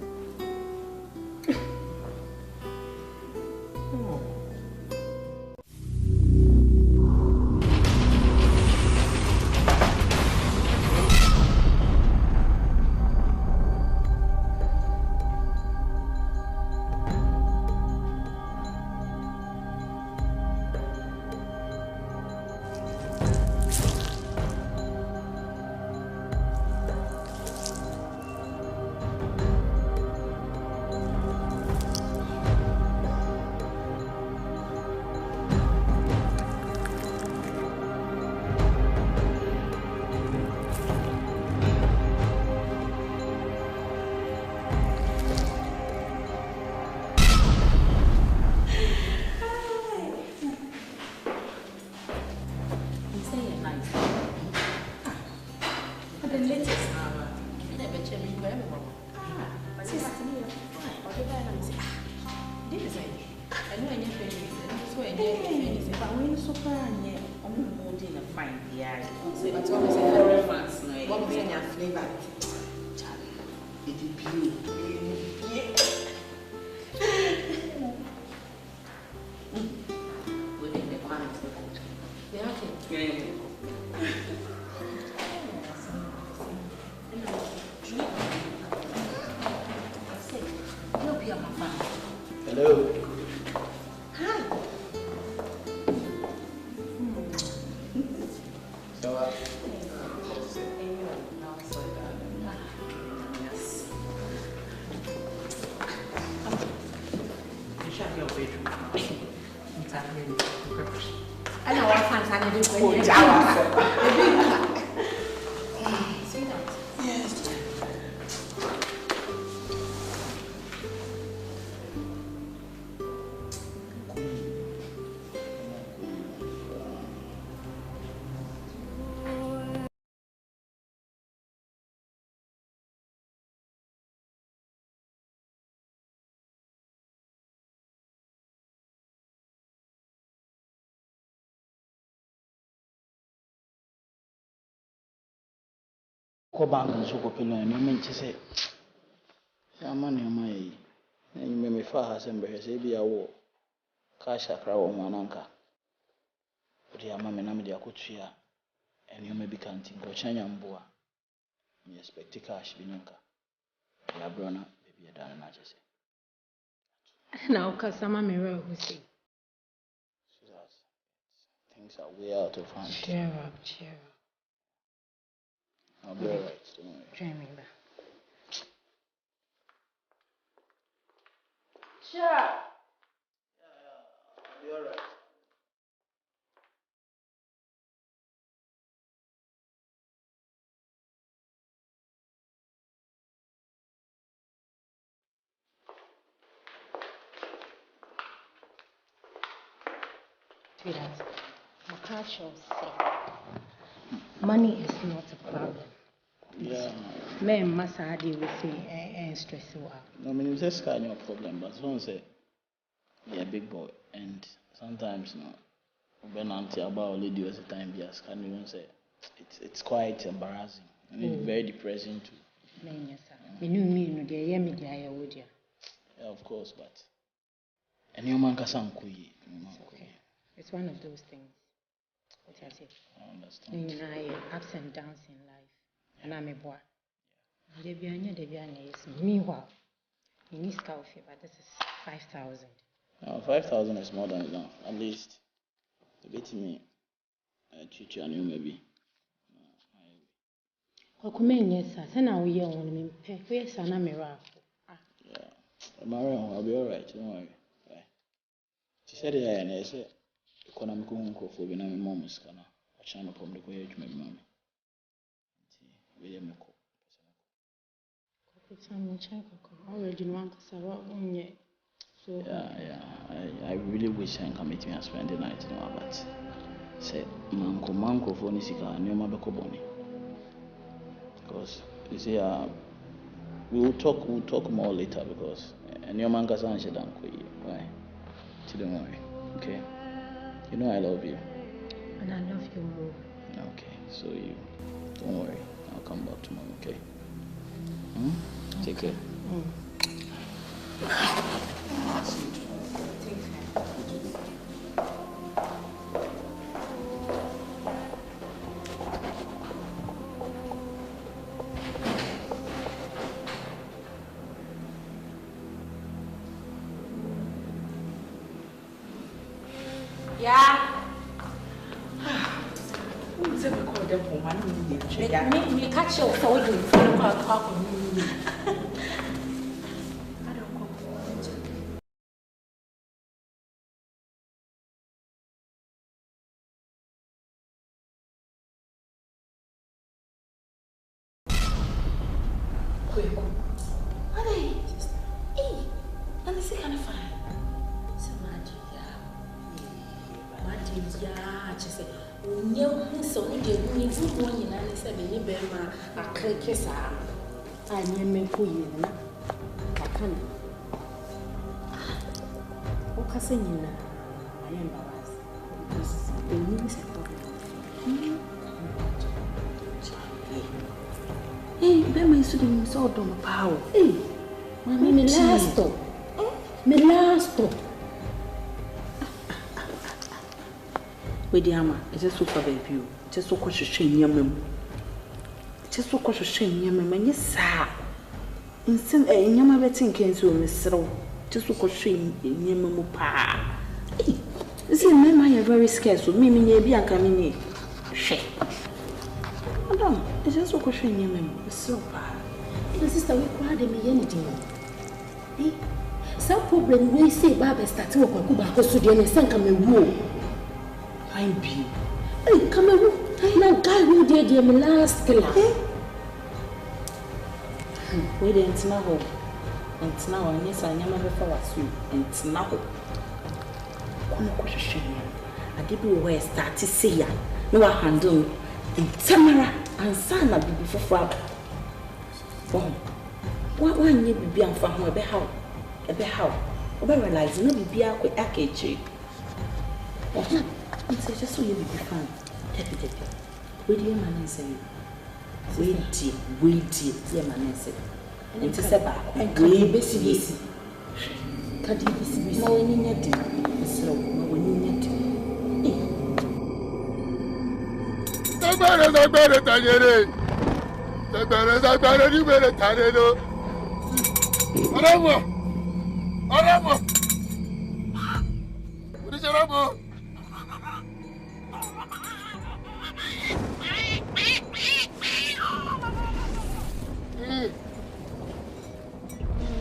Hello. Hi. I know what fans I need to go. Yes. Ko bank nso ko pele no me nche se ama ne ma yi na nyime me fa ha se mbehwe se bia wo cash akra wo ho ananka odi ama me na me dia kotua eni ma bi kanti ko chanya mboa me expect cash bi nunka ya brona baby da na che se na o kasama me re ho se things are way out of hand. Cheer up, cheer up. I'll be alright, don't worry. Dreaming back. Sure. Yeah, I'll be alright. Sweetheart, my culture say money is not a problem. Yeah. Men must argue with me and stress you out. No, I mean, it's just kind of a problem, but someone say, you're a big boy, and sometimes, when I'm about a lady at the time, yes, can you say, it's quite embarrassing. I mean, very depressing too. Yes, sir. You know, yeah, of course, but. And your man can okay. It's one of those things. What I say? I understand. You know, ups and downs in life. And I'm a boy. Meanwhile, you need scout fee, but this is 5,000. No, 5,000 is more than enough. At least, to get me a teacher and you maybe. Yes, sir. Send our young one. Yes, and I'm a rock. Yeah, I'll be alright. Don't worry. Right. She said, yeah, and I said, economic for being a mom's canna. A channel from the way to my mommy. William. Already one so I really wish I can meet me and spend the night in our but say manko for Nisika and Yoma Becoboni. Because you see, we'll talk more later because and your man can answer them quick. Why? Don't worry. Okay? You know I love you. And I love you more. Okay, so you don't worry. I'll come back tomorrow, okay? Take care. Yeah. Me catch you for you. Power. Hey, me last stop. With the ama, it's just so for baby. Just so cautious, shame yam. Just so cautious, shame yam. And yes, sir. Instant a yama betting came to Miss Row. Just so cautious, shame yam. Pa. You see, men are very scarce. So, me, be a coming. Shame. Madam, it's just so cautious, yam. So bad. Sister, we cried me anything. Some problem we say Baba started to go back to the and send Cameroon. I be. Hey, Cameroon. Now, guy who did the last killer. Wait until now. And now, and yes, I never before you. And now, come on, question. I did where start to say ya. No, I handle and Tamara and Sana be before Father. Why you be and for her how? Realize no be a quick arcade. It's just so you be fun. With your man and say, wait, dear man and say, and to say back, and we busy. Can't you be more in your tea? So, when you need to. Sagbara ni bere tare lo. Aramo. Uri jaramo.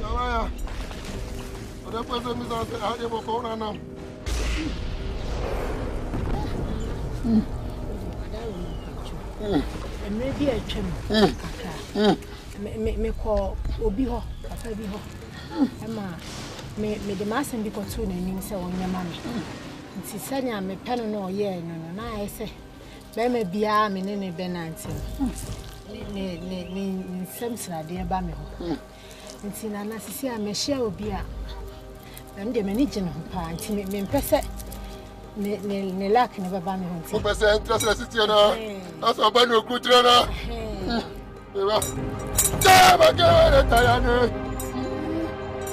Awaya. Ora pasa mi sa haje mo ko na nam. Maybe I can. Me call Obiho, Papa Biho. Emma, me the mass and because soon and you say on your mammy. nti sanya me peno no ye no na aye se be me bia me ne benanti ne nsem srade ba me ho nti na na sisi a me hia obi a am de me ni gine ho pa nti me mpese ne lak ne baba me ho nti o pese interest sisi na aso ba no kutra na eba ta ba ga ta ya ne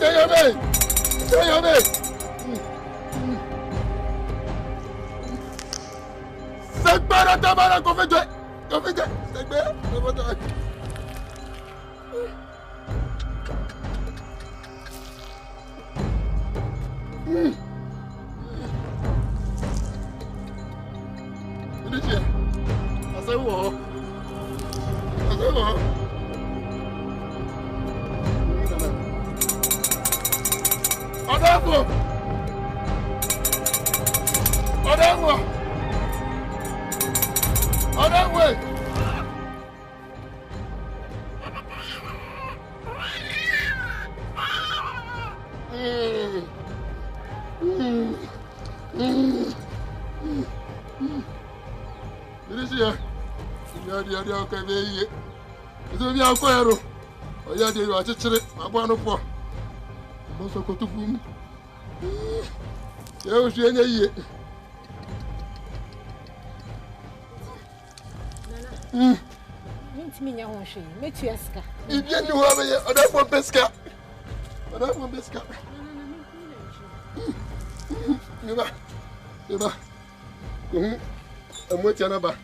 ya me Segbara tabara confete segbara tabara Alicia asewo Odagwo Alicia ya okay be ye so bi akoyero oya de yo achichere agba no po mo so ko tufu mu ye o hwe nya ye Minti minya ho hwe metu aska ibi ni ho be ye odafo peska Eba ko amo tia na ba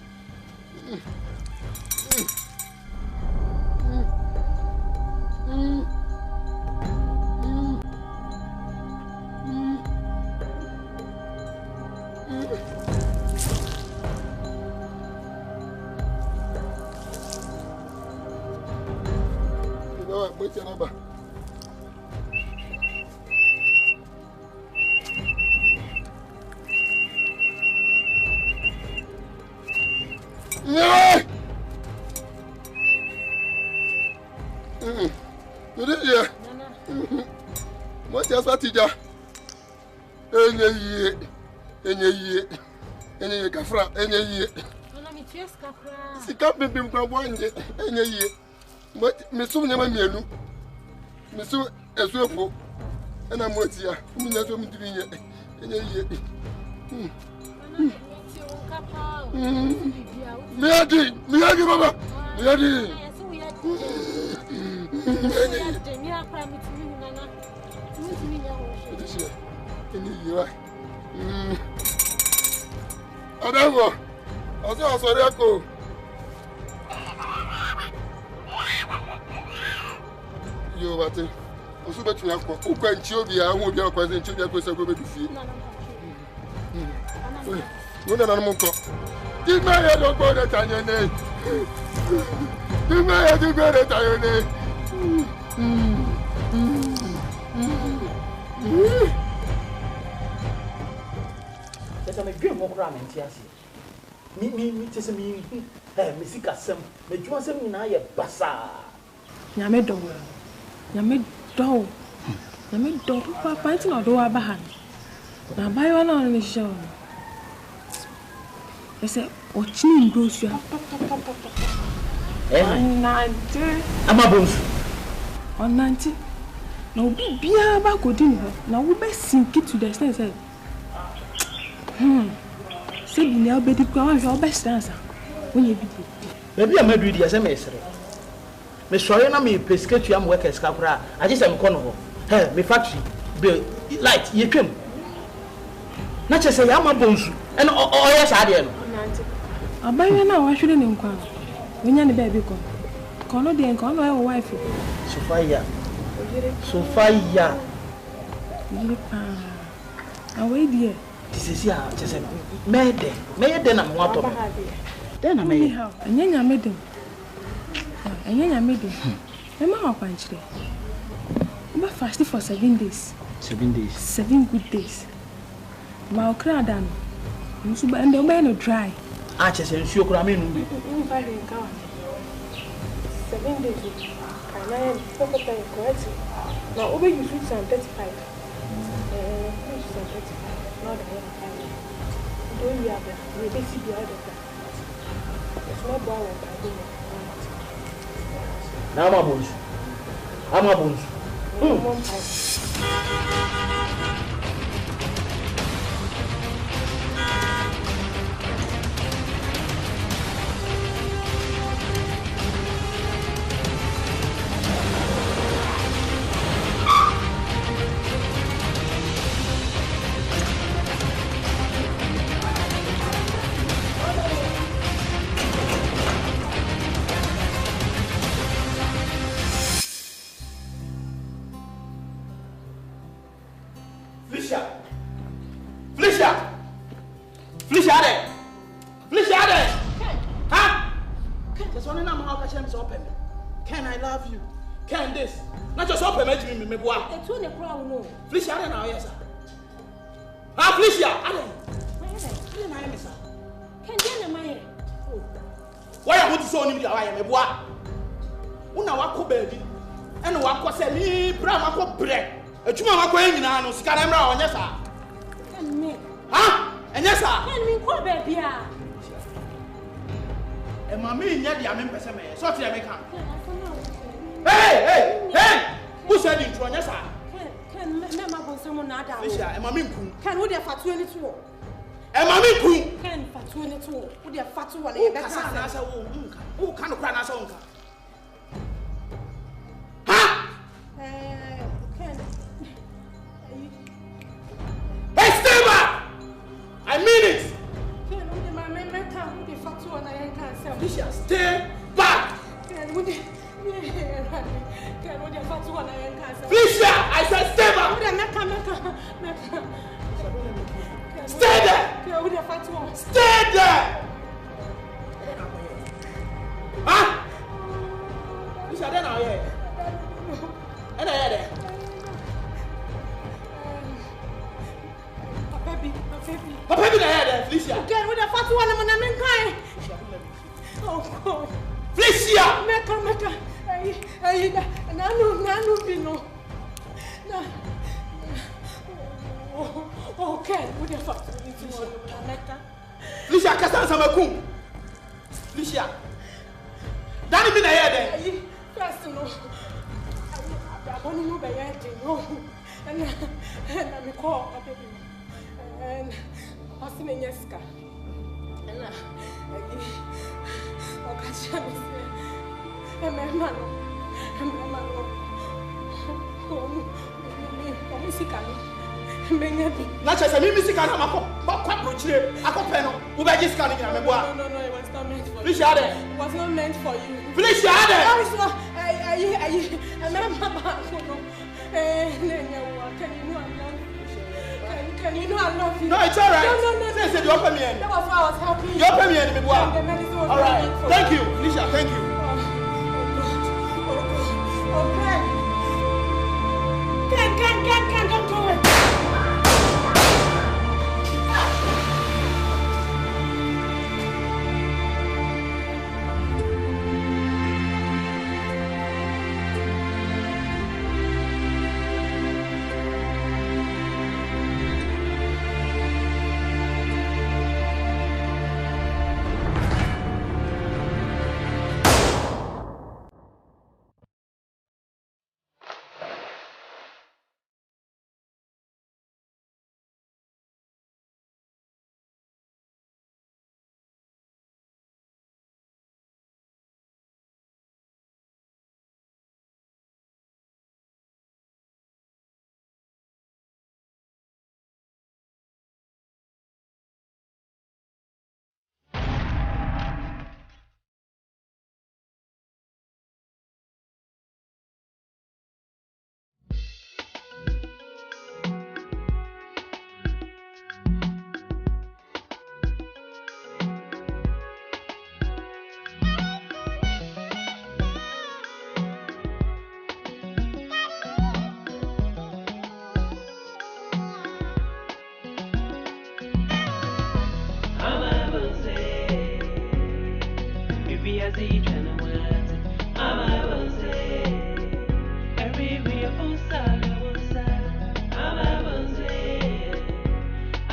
Tija enye kafra enye na mi tieska kra sika bibim kwa bonje enye mesum nyama mienu mesu esuefo na motia mi na so mi dirinye enye Miyadi baba miyadi Adamo, aso sorry ako. Yo bate. Osu betu yakọ. Ukwa nchi obi ya hu obi akwa nchi obi akwa se go be fie. Wona na mo ko. Dima ya do go de tanyene. Dima ya do go de tanyene. Esa me dwe mo kra menti ase. Mi tese mi me sika sem. Me dwuma sem nyina ye basa. Nyame do. Papa nti na do abahan. Na bayo na on ni show. Ese ochini ndo sua. Onante. Amabonsu. Onante. Na obi bia ba godin ho. Na wo be sink to the extent say. Se bi na obedi kwa wa hwe obestransa. Wonye bi. Baby amadu di ase me esere. Me sori na me pesketu am workers ka kura. Aje se me kono ho. Me factory be light ye twem. Na che se ya mabonsu. En oye sa de no. Abaye na wa hwere ne nkwa. Wonya ne baby ko. Kono de nka ono e wife. Sofia. Yiri pa. Awe die. Tisisi a chese mede na mo ato. Den na me. Anyanya mede. Me ma kwanchire. Oba fast for 7 days. 7 days. 7 good days. Ma okra dan. Nsu ba ende oba no dry. A chese nsu okra me nu bi. 7 days. Kana ya poko ta correct. Na oba you fit 35. not the one time. Don't we have the basic the other time. It's not boy what I do. Now I'm a bunch. One time. Ken, I love you. Ken, this. Not just open me, me boy. It's only a crowd, no. Felicia, I don't know, yes, sir. Ah, Felicia, I don't know, sir. Ken, you're my head. Why I want to show him the eye, me boy? Una wako baby. And wako say me, bra, wako bread. A chuma wako in an scaramra on yes, sir. Ken, me. Huh? And yes, sir. Ken, me, go baby. And mammy, yet the Amen Pesame, so to America. Hey! Who said it? Yes, sir. Can remember someone not down. Felicia, and Mammy Can we have fat 22? And Mammy Can fat 22? Would have fat 1 who can cry as own? Hey, stay back! I mean it! Felicia, stay back! Felicia, I said stay back! Stay there! Stay there! Huh? Felicia, then I'll hear. And I hear there. Baby, I hear there, Felicia. Again, with a fat one, I'm crying. Oh, God. Felicia! Mecca. Nanu, Pino. Okay, with your fat. Felicia, Castan Samakum. Felicia. Danny been ahead there. First, no. I'm going to move ahead. And I'm a call, baby. And I'm seeing Yeska. And I'm not just a music and I'm a quadruple. I can pen. Who by this kind of no, it was not meant for you. Felicia, it was not meant for you. Felicia, Can you know I love you? No, it's all right. No. Say, you open me. That was why I was helping you. You open me, me boy. All right. Thank you, Felicia. Thank you. Okay. Can, don't do it. I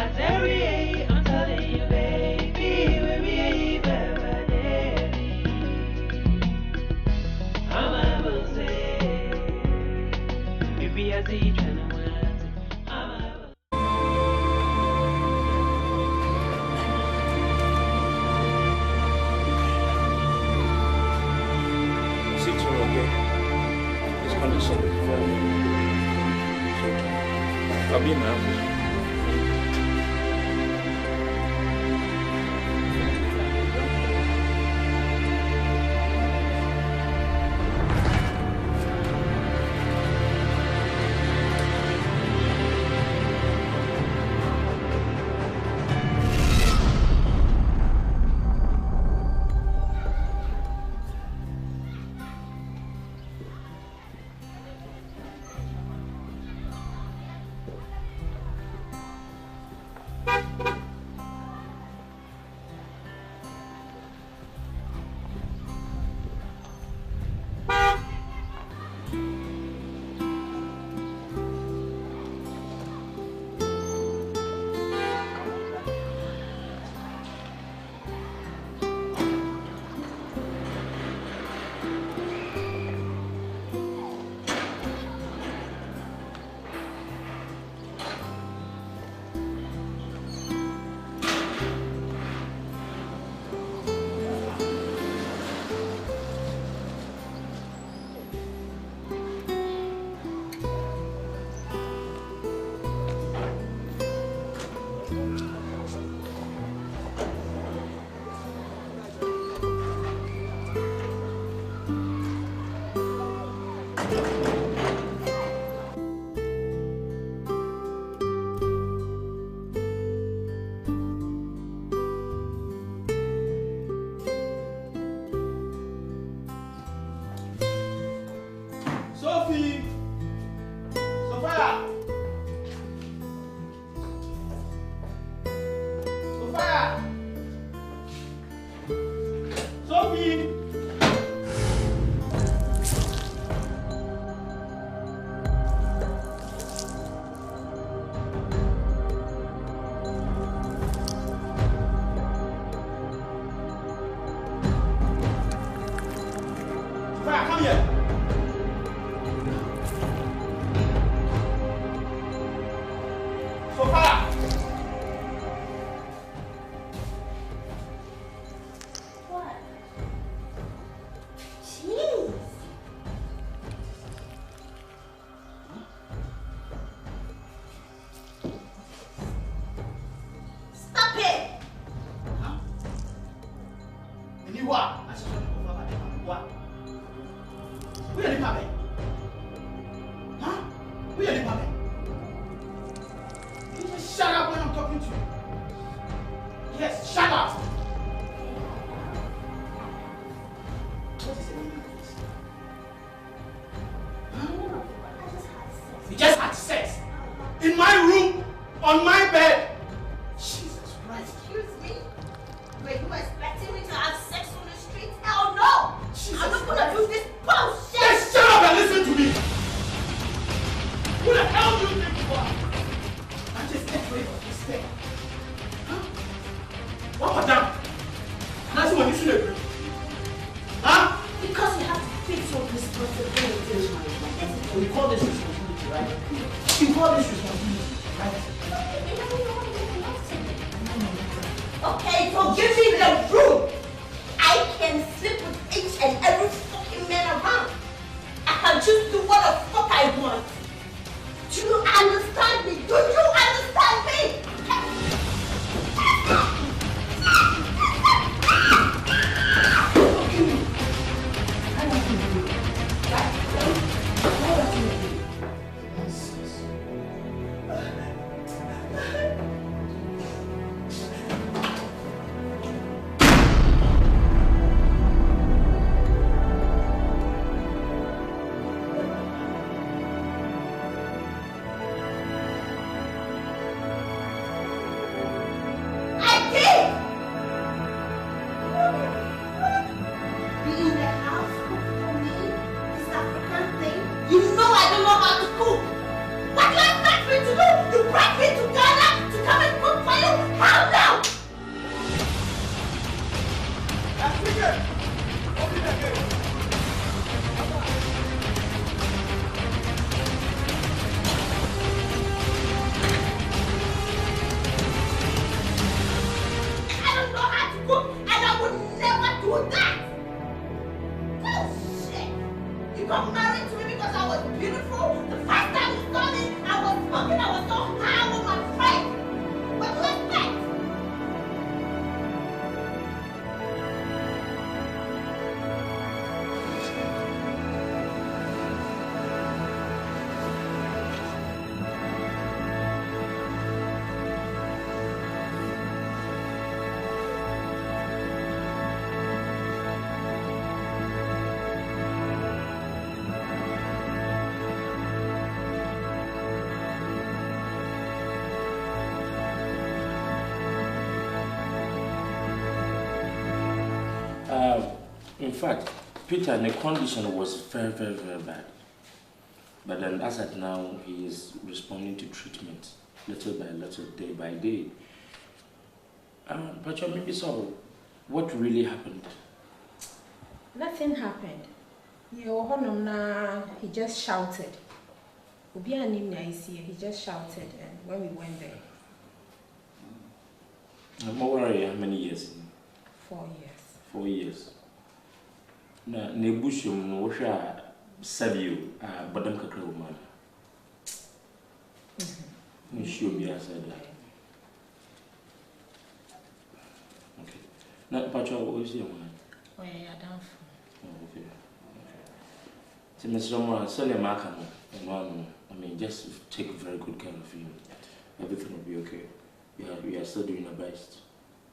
I'll be now. In fact, Peter, the condition was very, very, very bad. But then as at now, he is responding to treatment, little by little, day by day. But maybe so, what really happened? Nothing happened. He just shouted. He just shouted, and when we went there. I'm worried how many years? 4 years. 4 years. Na nebushum no hwa sabio badam kakra wo man. Ni sure be said that. Okay. Na pacho wo is your man. Oh yeah, down. Okay. So Mr. Romero, so le maka mo. I mean, just take very good care of you. Everything will be okay. We are still doing our best.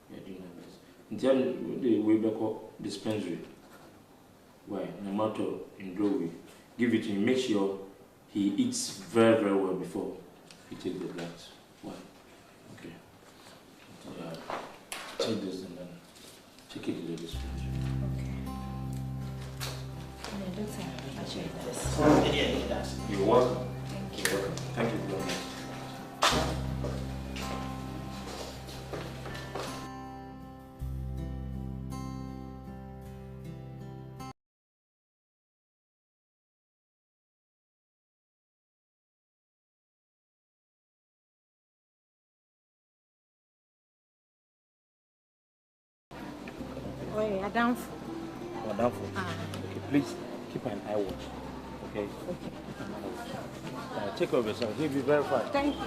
We are doing our best. Until the way back dispensary. Why? No matter in Drowy, give it to him. Make sure he eats very, very well before he takes the drugs. Why? Okay. Take this and then take it to the dispensary. Okay. You're welcome. Thank you. You're welcome. Thank you very much. Oh yeah, down. Okay, please keep an eye watch. Okay? Okay. Keep an eye watch. Take care of yourself. He'll be very fine. Thank you.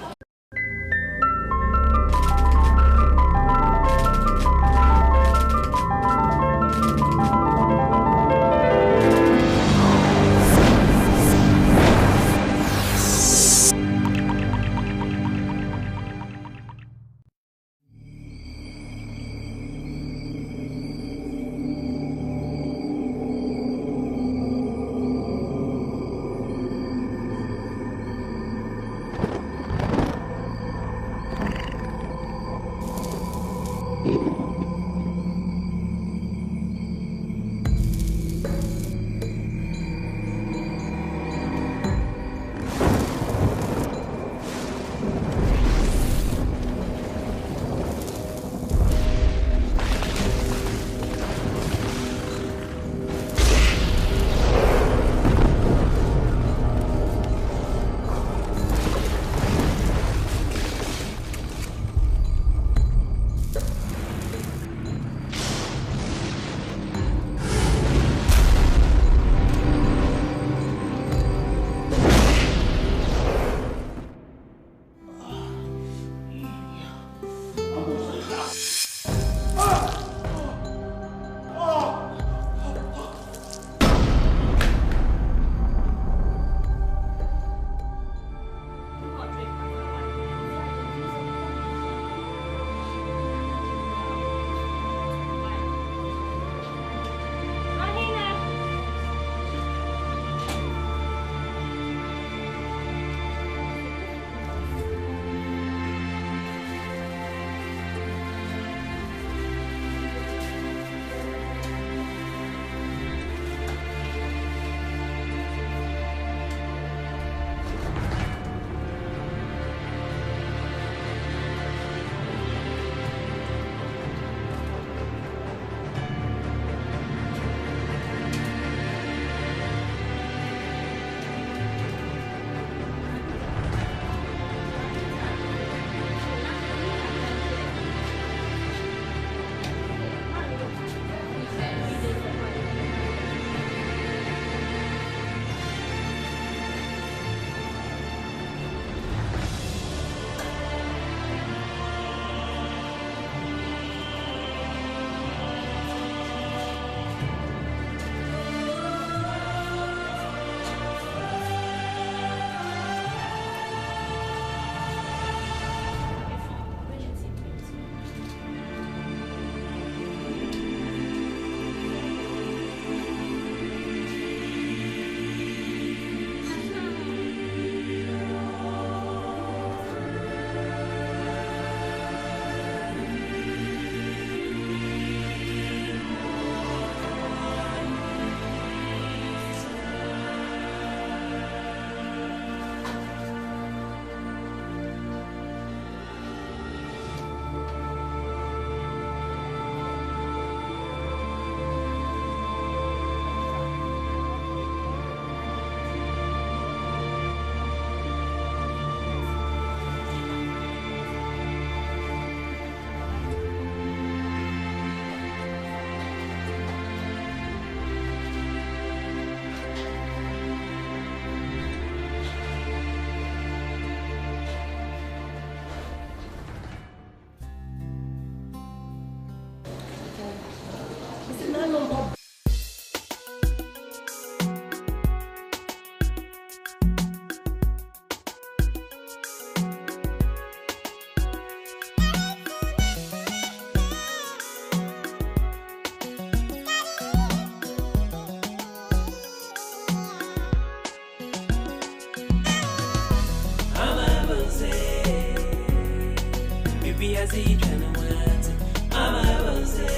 as he tryna wait. I'm a bonze.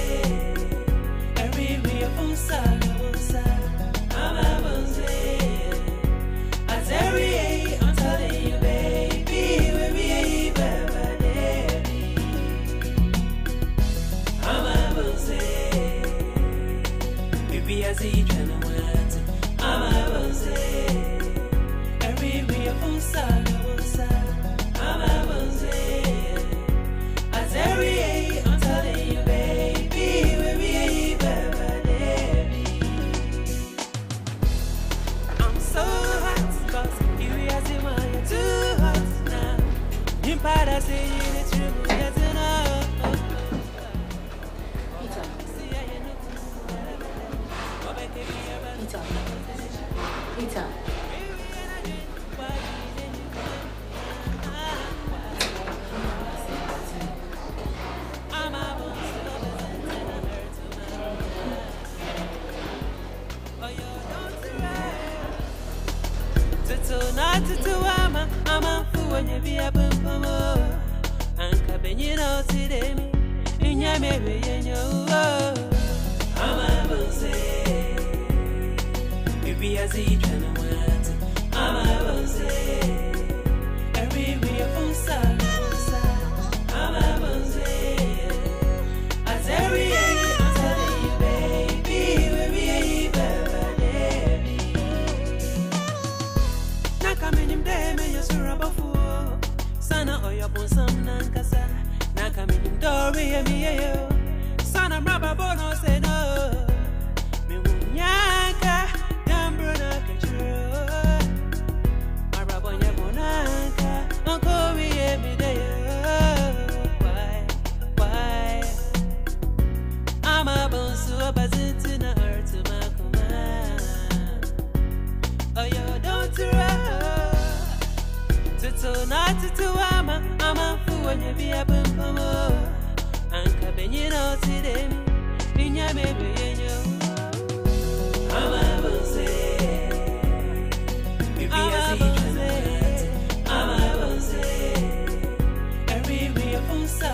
Every real bonza, I'm a bonze. As every day, I'm telling you, baby, we'll be baby. I'm a bonze. Baby, as he tryna wait. I'm a bonze. Every real bonza, I'm a bonze. As every day, I'm telling you, baby, we'll be baby. I'm so hot, cause you as you want, you're too hot now. You better say it's true, yes enough. Peter. I'm a fool when you be a bum. And cabin, know, see them in your baby, and you. I'm a bonze. Baby, as he tryna wait. I'm a bonze. Every real bonza, I'm a bonze. As every day, I'm telling you, baby, we'll be baby. Nakamini mdeme yosuraba fu. Sana oya bonsam nankasa. Nakamini mdori emiyeyo. Sana raba bono say no. Mimunyaka dambruna control. Marabonya bonanka. Uncle we every day. Why? I'm a bonsu abazitina earth to my command. Oh, you don't run. Not to I'm a fool when you be a bum. And cabin, know, see them in your baby, and you. I'm a bonze. Baby, I'm a bonze. Every real bonza,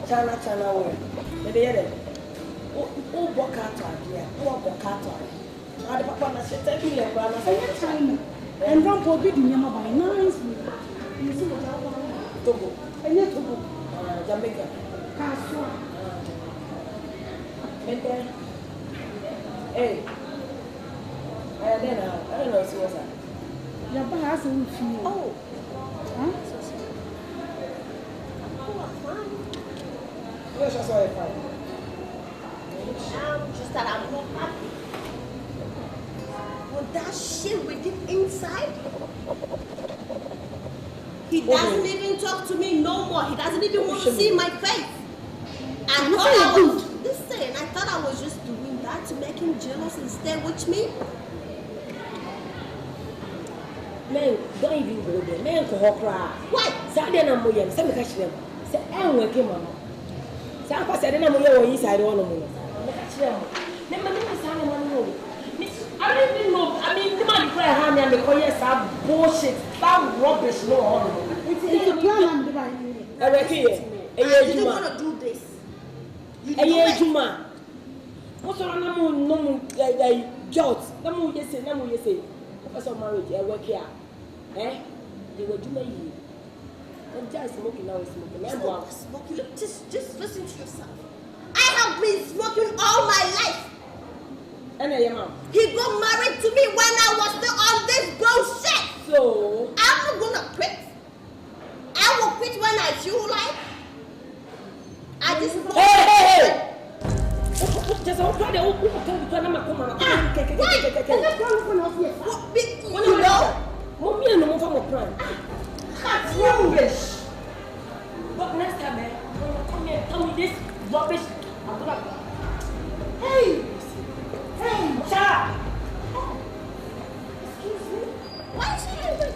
I'm a China wear. Maybe it. Oh, Bocato, dear. Oh, Bocato. I the papa na say tell me like I say China. And don't forbid me by nice. You see what I want? Togo. And yet Togo. Jamaica. Kaswa. And then hey. And then I don't know see what's that. Your boss will feel. Oh. Huh? Yes, I saw it fine. Just that I'm not happy. With that shit we did inside, he doesn't even talk to me no more. He doesn't even want to see my face. I thought I was just doing that to make him jealous and stay with me. Man, don't even go there. Man, go cry. What? Saturday na moyem. Say me catch them. Say work mama. Say I said na moye wo inside one no. Me catch them. Ne man me say na man no. I don't even know. I mean, the man cry hand and because yes, that bullshit, that rubbish no on. It's a plan and the right. I didn't want to do this. Juma. What's on no guilt. No you say. Because of marriage, I work here. They were doing you. I'm just smoking now, Smoking. Look, just listen to yourself. I have been smoking all my life. And I am. He got married to me when I was still on this bullshit. So I'm not gonna quit. I will quit when I feel like. I just. Hey! Just you know? Rubbish. But next time, when you come here and tell me this rubbish, I'm gonna. Hey, shut up. Excuse me. Why is she angry?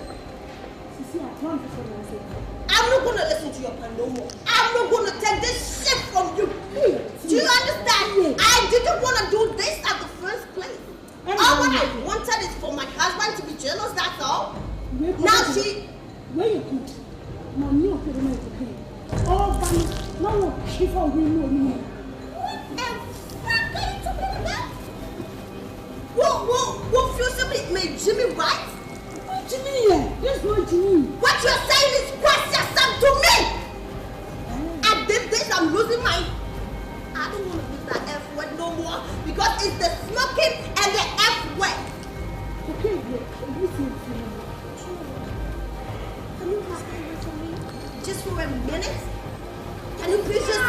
See, I can't for myself. I'm not gonna listen to your plan no more. I'm not gonna take this shit from you. Do you understand? I didn't want to do this at the first place. All what I wanted is for my husband to be jealous, that's all. Now she... Where you put? Mommy, okay, the night to pay. Oh, but no, she for we know. What the fuck are you talking about? What future made Jimmy right? What Jimmy here? This not Jimmy. What you're saying is press yourself to me. At this, I'm losing my... I don't want to use that F word no more because it's the smoking and the F word. Okay, listen to me. Can you just stay away from me? Just for a minute? Can you please just